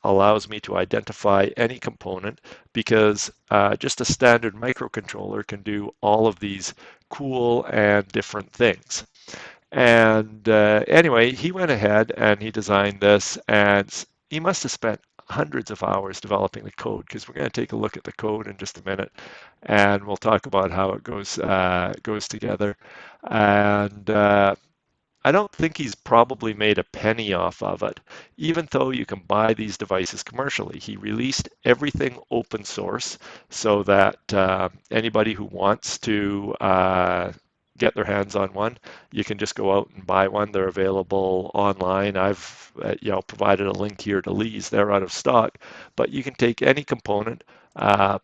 Speaker 1: allows me to identify any component, because just a standard microcontroller can do all of these cool and different things. And anyway, he went ahead and he designed this, and he must have spent hundreds of hours developing the code, because we're going to take a look at the code in just a minute, and we'll talk about how it goes together. And I don't think he's probably made a penny off of it, even though you can buy these devices commercially. He released everything open source so that anybody who wants to get their hands on one, you can just go out and buy one. They're available online. I've provided a link here to Lee's. They're out of stock, but you can take any component,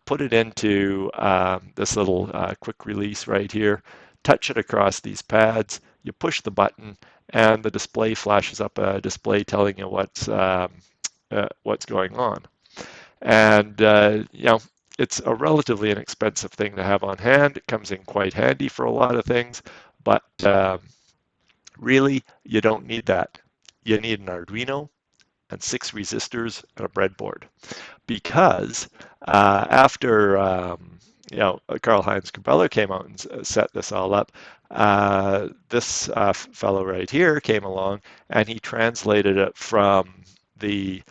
Speaker 1: put it into this little quick release right here, touch it across these pads, you push the button, and the display flashes up a display telling you what's going on. And it's a relatively inexpensive thing to have on hand. It comes in quite handy for a lot of things, but really you don't need that. You need an Arduino and 6 resistors and a breadboard, because after Karl-Heinz Kübbeler came out and set this all up, this fellow right here came along and he translated it from the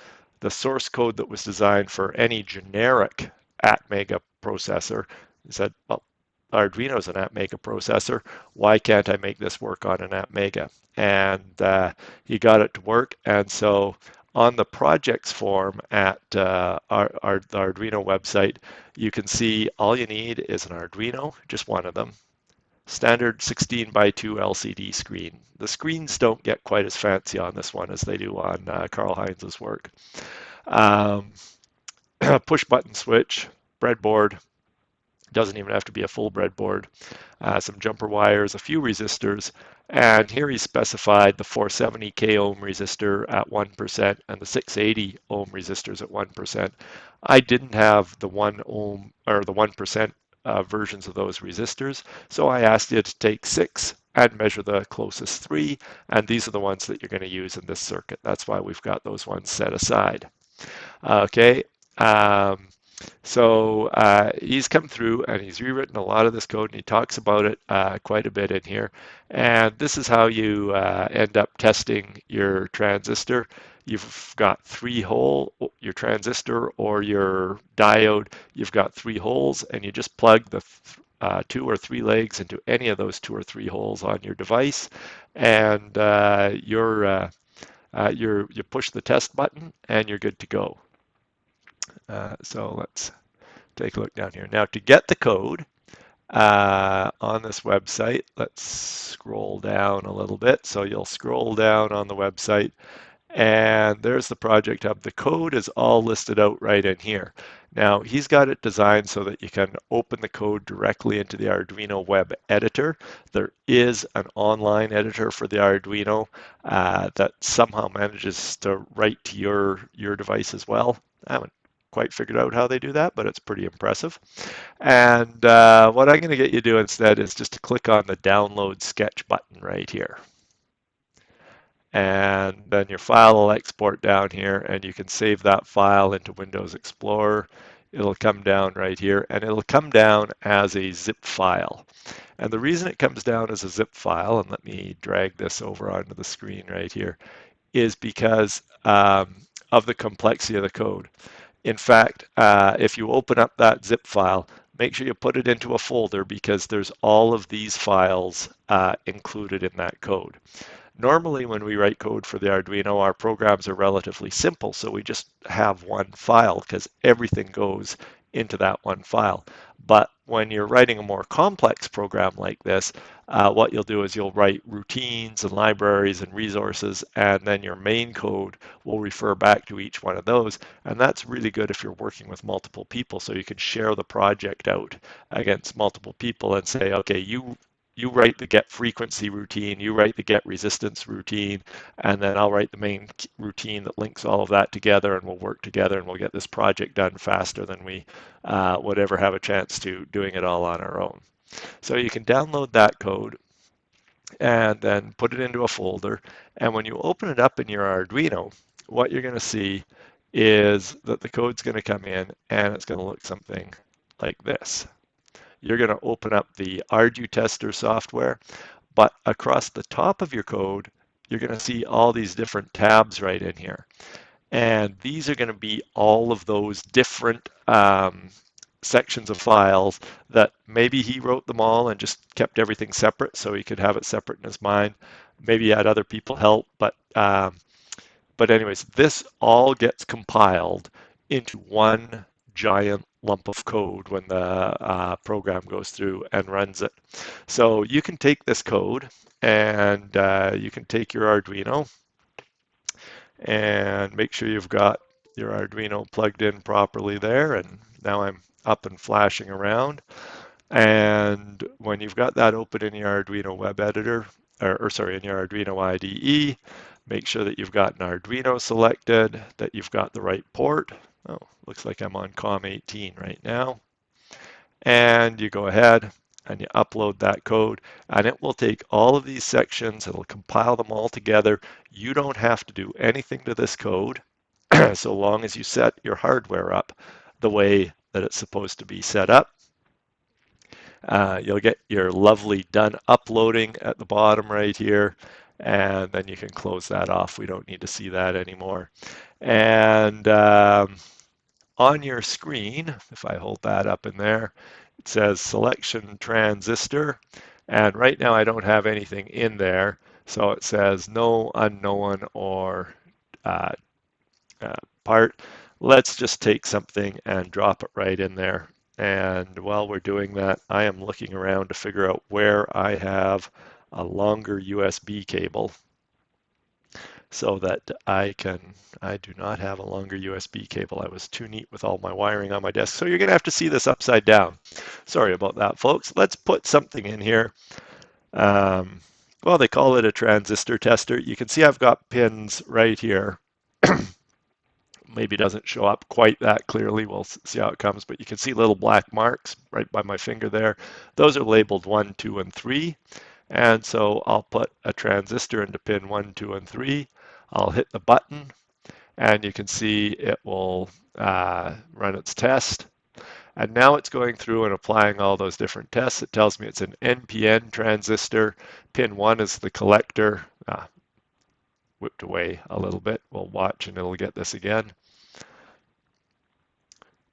Speaker 1: source code that was designed for any generic Atmega processor. He said, well, Arduino's an Atmega processor. Why can't I make this work on an Atmega? And he got it to work. And so on the projects form at the Arduino website, you can see all you need is an Arduino, just one of them, standard 16 by 2 LCD screen. The screens don't get quite as fancy on this one as they do on Karl-Heinz's work. Push button switch, breadboard, doesn't even have to be a full breadboard, some jumper wires, a few resistors, and here he specified the 470 k ohm resistor at 1% and the 680 ohm resistors at 1%. I didn't have the 1 ohm or the 1% versions of those resistors, so I asked you to take 6 and measure the closest 3, and these are the ones that you're going to use in this circuit. That's why we've got those ones set aside. Okay. So he's come through and he's rewritten a lot of this code, and he talks about it quite a bit in here. And this is how you end up testing your transistor. You've got 3 holes, your transistor or your diode, you've got 3 holes, and you just plug the 2 or 3 legs into any of those 2 or 3 holes on your device, and you push the test button and you're good to go. So let's take a look down here. Now to get the code on this website, let's scroll down a little bit. So you'll scroll down on the website and there's the project hub. The code is all listed out right in here. Now he's got it designed so that you can open the code directly into the Arduino web editor. There is an online editor for the Arduino that somehow manages to write to your device as well. I haven't quite figured out how they do that, but it's pretty impressive. And what I'm going to get you to do instead is just to click on the download sketch button right here. And then your file will export down here, and you can save that file into Windows Explorer. It'll come down right here, and it'll come down as a zip file. And the reason it comes down as a zip file, and let me drag this over onto the screen right here, is because of the complexity of the code. In fact, if you open up that zip file, make sure you put it into a folder, because there's all of these files included in that code. Normally, when we write code for the Arduino, our programs are relatively simple, so we just have one file because everything goes into that one file. But when you're writing a more complex program like this, what you'll do is you'll write routines and libraries and resources, and then your main code will refer back to each one of those. And that's really good if you're working with multiple people, so you can share the project out against multiple people and say, okay, you write the get frequency routine, you write the get resistance routine, and then I'll write the main routine that links all of that together, and we'll work together and we'll get this project done faster than we would ever have a chance to doing it all on our own. So you can download that code and then put it into a folder. And when you open it up in your Arduino, what you're going to see is that the code's going to come in and it's going to look something like this. you're going to open up the Ardutester software, but across the top of your code, you're going to see all these different tabs right in here. And these are going to be all of those different sections of files that maybe he wrote them all and just kept everything separate so he could have it separate in his mind. Maybe he had other people help, but anyways, this all gets compiled into one giant lump of code when the program goes through and runs it. So you can take this code and you can take your Arduino and make sure you've got your Arduino plugged in properly there. And now I'm up and flashing around. And when you've got that open in your Arduino web editor, or sorry, in your Arduino IDE, make sure that you've got an Arduino selected, that you've got the right port. Oh, looks like I'm on COM18 right now. And you go ahead and you upload that code, and it will take all of these sections, it'll compile them all together. You don't have to do anything to this code so long as you set your hardware up the way that it's supposed to be set up. You'll get your lovely done uploading at the bottom right here, and then you can close that off. We don't need to see that anymore. And on your screen, if I hold that up in there, it says selection transistor. And right now I don't have anything in there. So it says no unknown or part. Let's just take something and drop it right in there. And while we're doing that, I am looking around to figure out where I have a longer USB cable so that I do not have a longer USB cable. I was too neat with all my wiring on my desk. So you're gonna have to see this upside down. Sorry about that, folks. Let's put something in here. Well, they call it a transistor tester. You can see I've got pins right here. Maybe it doesn't show up quite that clearly. We'll see how it comes, but you can see little black marks right by my finger there. Those are labeled 1, 2, and 3. And so I'll put a transistor into pin 1, 2, and 3. I'll hit the button, and you can see it will run its test. And now it's going through and applying all those different tests. It tells me it's an NPN transistor. Pin 1 is the collector. Whipped away a little bit. We'll watch and it'll get this again.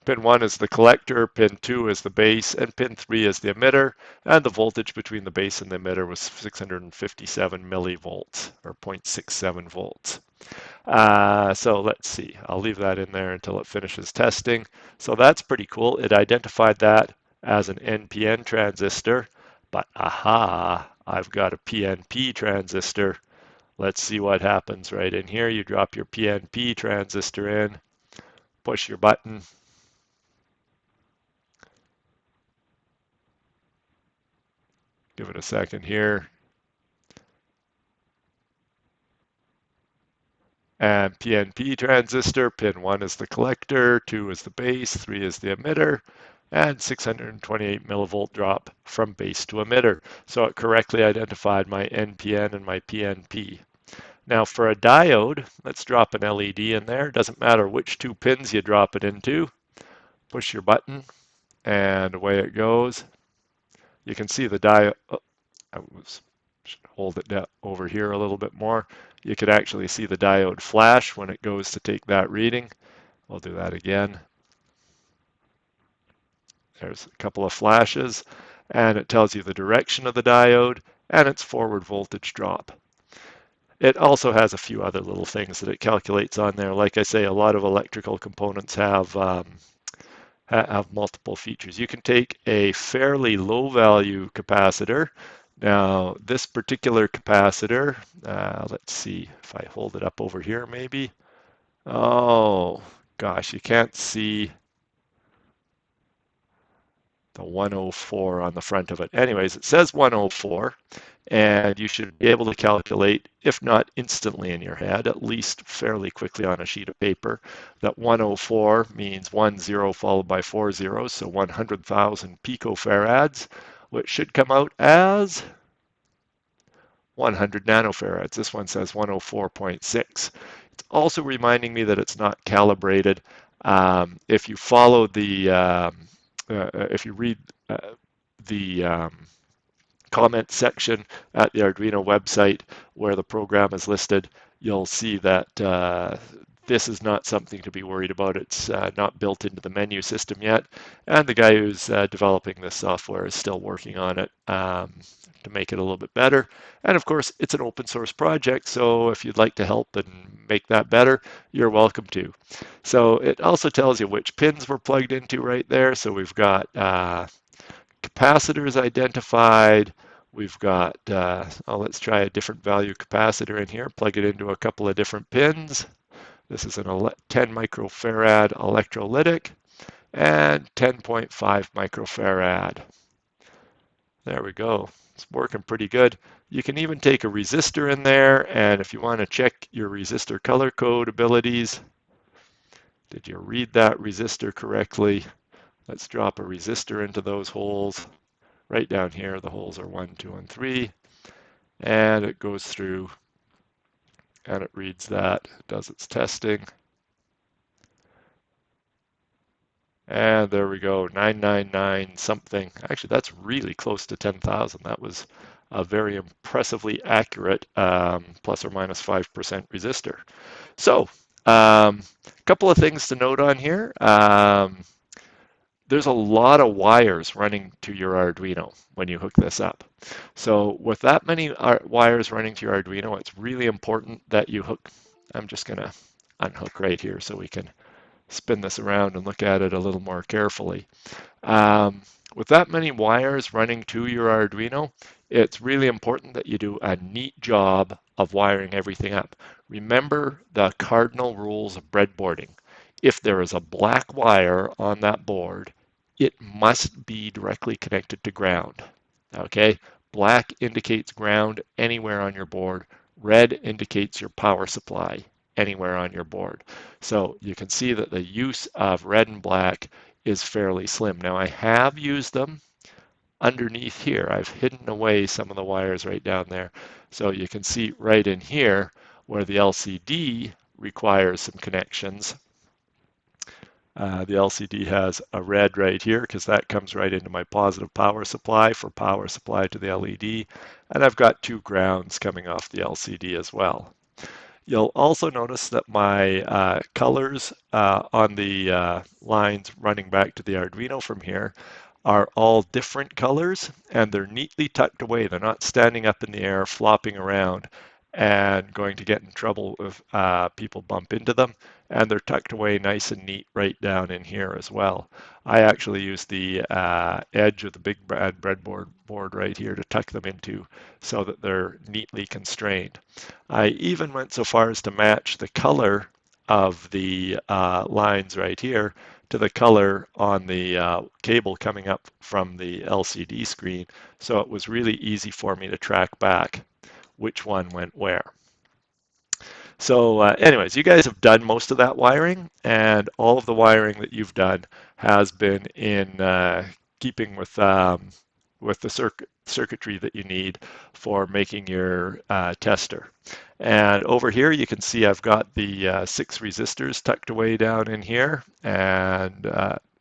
Speaker 1: Pin 1 is the collector, pin 2 is the base, and pin 3 is the emitter, and the voltage between the base and the emitter was 657 millivolts, or 0.67 volts. So let's see, I'll leave that in there until it finishes testing. So that's pretty cool. It identified that as an NPN transistor, but aha, I've got a PNP transistor. Let's see what happens right in here. You drop your PNP transistor in, push your button. Give it a second here. And PNP transistor, pin 1 is the collector, 2 is the base, 3 is the emitter, and 628 millivolt drop from base to emitter. So it correctly identified my NPN and my PNP. Now for a diode, let's drop an LED in there. Doesn't matter which 2 pins you drop it into. Push your button, and away it goes. You can see the diode. Should hold it down over here a little bit more. You could actually see the diode flash when it goes to take that reading. We'll do that again. There's a couple of flashes, and it tells you the direction of the diode and its forward voltage drop. It also has a few other little things that it calculates on there. Like I say, a lot of electrical components have multiple features. You can take a fairly low value capacitor. Now, this particular capacitor, let's see if I hold it up over here maybe. Oh, gosh, you can't see the 104 on the front of it. Anyways, it says 104, and you should be able to calculate, if not instantly in your head, at least fairly quickly on a sheet of paper, that 104 means 1 0 followed by 4 zeros, so 100,000 picofarads, which should come out as 100 nanofarads. This one says 104.6. It's also reminding me that it's not calibrated. If you follow the, if you read the comment section at the Arduino website where the program is listed, you'll see that this is not something to be worried about. It's not built into the menu system yet, and the guy who's developing this software is still working on it to make it a little bit better. And of course, it's an open source project, so if you'd like to help and make that better, you're welcome to. So it also tells you which pins we're plugged into right there. So we've got capacitors identified. We've got, let's try a different value capacitor in here, plug it into a couple of different pins. This is an 10 microfarad electrolytic and 10.5 microfarad. There we go. It's working pretty good. You can even take a resistor in there, and if you want to check your resistor color code abilities, did you read that resistor correctly? Let's drop a resistor into those holes. Right down here, the holes are 1, 2, and 3, and it goes through and it reads that, does its testing. And there we go, 999 something. Actually, that's really close to 10,000. That was a very impressively accurate plus or minus 5% resistor. So, a couple of things to note on here. There's a lot of wires running to your Arduino when you hook this up. So with that many wires running to your Arduino, it's really important that you hook. I'm just going to unhook right here so we can spin this around and look at it a little more carefully. With that many wires running to your Arduino, it's really important that you do a neat job of wiring everything up. Remember the cardinal rules of breadboarding. If there is a black wire on that board, it must be directly connected to ground. Okay, black indicates ground anywhere on your board. Red indicates your power supply anywhere on your board. So you can see that the use of red and black is fairly slim. Now I have used them underneath here. I've hidden away some of the wires right down there. So you can see right in here where the LCD requires some connections. The LCD has a red right here because that comes right into my positive power supply for power supply to the LED. And I've got 2 grounds coming off the LCD as well. You'll also notice that my colors on the lines running back to the Arduino from here are all different colors, and they're neatly tucked away. They're not standing up in the air, flopping around, and going to get in trouble if people bump into them. And they're tucked away nice and neat right down in here as well. I actually use the edge of the big breadboard board right here to tuck them into so that they're neatly constrained. I even went so far as to match the color of the lines right here to the color on the cable coming up from the LCD screen, so it was really easy for me to track back which one went where. So anyways, you guys have done most of that wiring, and all of the wiring that you've done has been in keeping with the circuitry that you need for making your tester. And over here you can see I've got the 6 resistors tucked away down in here, and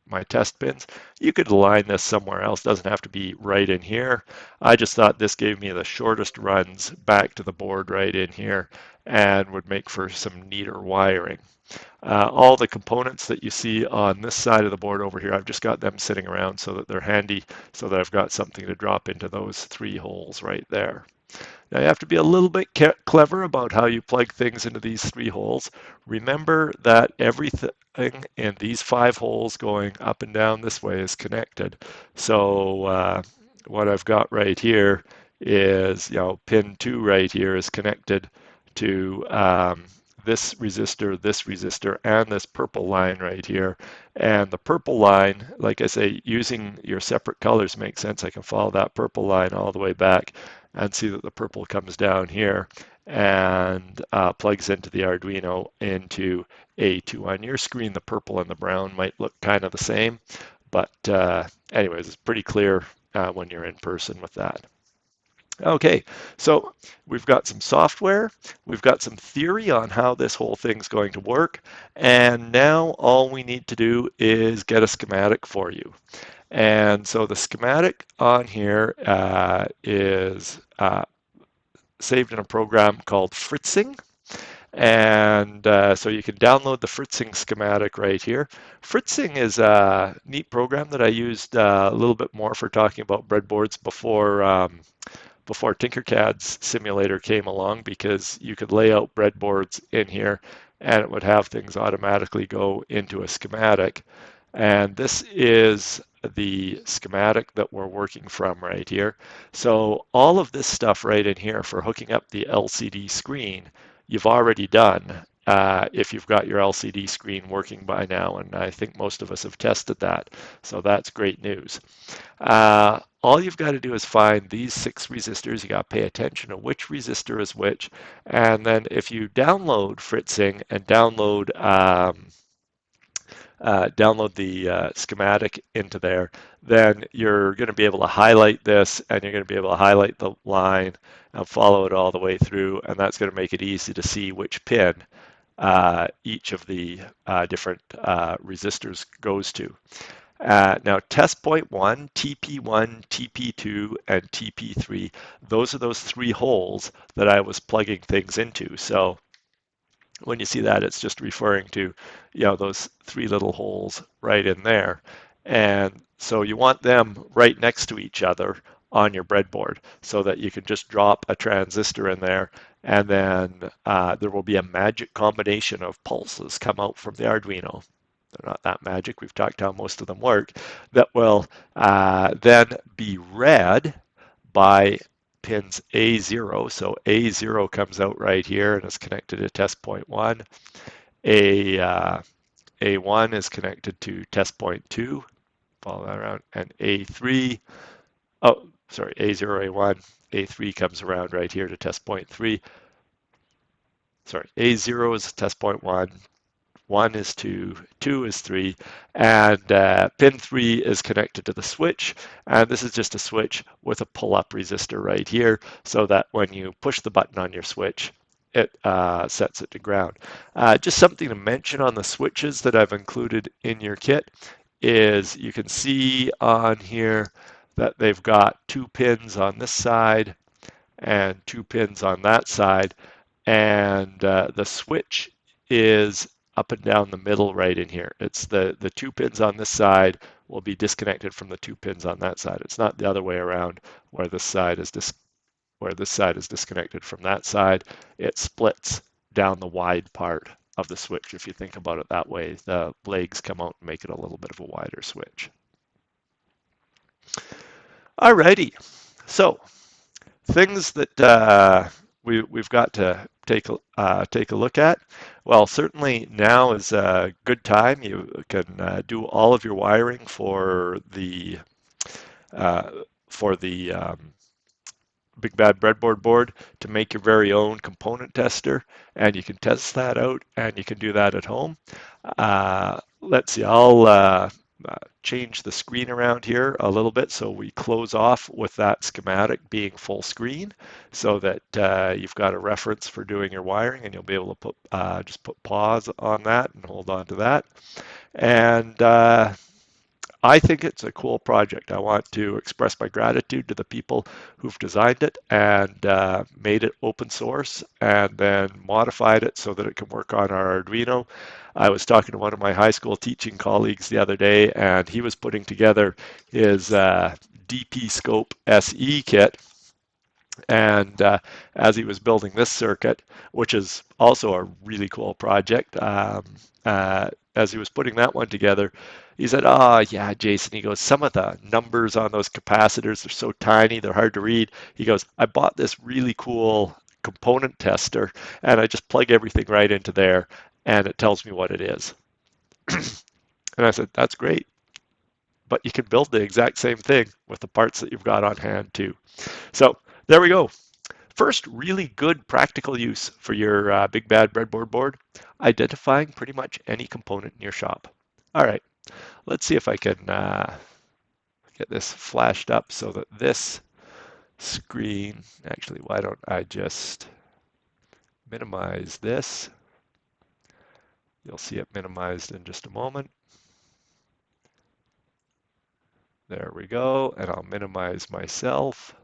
Speaker 1: my test pins. You could align this somewhere else, doesn't have to be right in here. I just thought this gave me the shortest runs back to the board right in here and would make for some neater wiring. All the components that you see on this side of the board over here, I've just got them sitting around so that they're handy, so that I've got something to drop into those 3 holes right there. Now you have to be a little bit clever about how you plug things into these 3 holes. Remember that everything in these 5 holes going up and down this way is connected. So what I've got right here is, pin 2 right here is connected to this resistor, and this purple line right here. And the purple line, like I say, using your separate colors makes sense. I can follow that purple line all the way back and see that the purple comes down here and plugs into the Arduino into A2. On your screen, the purple and the brown might look kind of the same, but anyways, it's pretty clear when you're in person with that. Okay, so we've got some software, we've got some theory on how this whole thing's going to work, and now all we need to do is get a schematic for you. And so the schematic on here is saved in a program called Fritzing. And so you can download the Fritzing schematic right here. Fritzing is a neat program that I used a little bit more for talking about breadboards before TikerCAD's simulator came along, because you could lay out breadboards in here and it would have things automatically go into a schematic. And this is the schematic that we're working from right here. So all of this stuff right in here for hooking up the LCD screen, you've already done if you've got your LCD screen working by now, and I think most of us have tested that. So that's great news. All you've got to do is find these 6 resistors. You got to pay attention to which resistor is which. And then if you download Fritzing and download the schematic into there, then you're going to be able to highlight this, and you're going to be able to highlight the line and follow it all the way through. And that's going to make it easy to see which pin each of the different resistors goes to. Now, test point 1, TP1, TP2, and TP3, those are those 3 holes that I was plugging things into. So when you see that, it's just referring to, those 3 little holes right in there. And so you want them right next to each other on your breadboard so that you can just drop a transistor in there, and then there will be a magic combination of pulses come out from the Arduino. They're not that magic. We've talked how most of them work. That will then be read by pins A0. So A0 comes out right here and is connected to test point 1. A1 is connected to test point 2. Follow that around. And A3, A0, A1, A3 comes around right here to test point 3. Sorry, A0 is test point 1. 1 is 2, 2 is 3, and pin 3 is connected to the switch, and this is just a switch with a pull-up resistor right here, so that when you push the button on your switch, it sets it to ground. Just something to mention on the switches that I've included in your kit is you can see on here that they've got 2 pins on this side and 2 pins on that side, and the switch is up and down the middle right in here. It's the 2 pins on this side will be disconnected from the 2 pins on that side. It's not the other way around where this side is disconnected from that side. It splits down the wide part of the switch. If you think about it that way, the legs come out and make it a little bit of a wider switch. Alrighty, so things that we've got to take a look at. Well, certainly now is a good time. You can do all of your wiring for the uh, Big Bad Breadboard board to make your very own component tester, and you can test that out, and you can do that at home. Let's see, I'll change the screen around here a little bit so we close off with that schematic being full screen, so that you've got a reference for doing your wiring, and you'll be able to just put pause on that and hold on to that. And I think it's a cool project. I want to express my gratitude to the people who've designed it and made it open source and then modified it so that it can work on our Arduino. I was talking to one of my high school teaching colleagues the other day, and he was putting together his DP Scope SE kit. And as he was building this circuit, which is also a really cool project, as he was putting that one together, he said, "Oh, yeah, Jason," he goes, "some of the numbers on those capacitors are so tiny, they're hard to read." He goes, "I bought this really cool component tester, and I just plug everything right into there, and it tells me what it is." And I said, "That's great, but you can build the exact same thing with the parts that you've got on hand too." So there we go. First, really good practical use for your Big Bad Breadboard board, identifying pretty much any component in your shop. All right, let's see if I can get this flashed up so that this screen. Actually, why don't I just minimize this? You'll see it minimized in just a moment. There we go, and I'll minimize myself.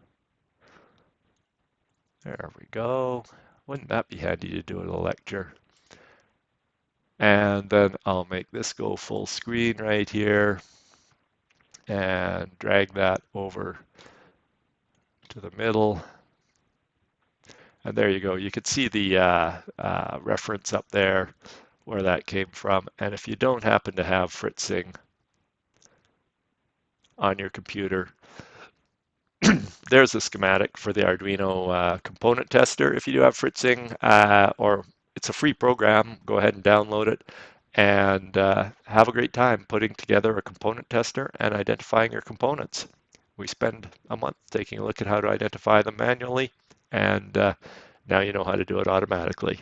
Speaker 1: There we go. Wouldn't that be handy to do in a lecture? And then I'll make this go full screen right here and drag that over to the middle. And there you go. You can see the reference up there where that came from. And if you don't happen to have fritzing on your computer, there's a schematic for the Arduino component tester. If you do have fritzing, or it's a free program, go ahead and download it and have a great time putting together a component tester and identifying your components. We spend a month taking a look at how to identify them manually, and now you know how to do it automatically.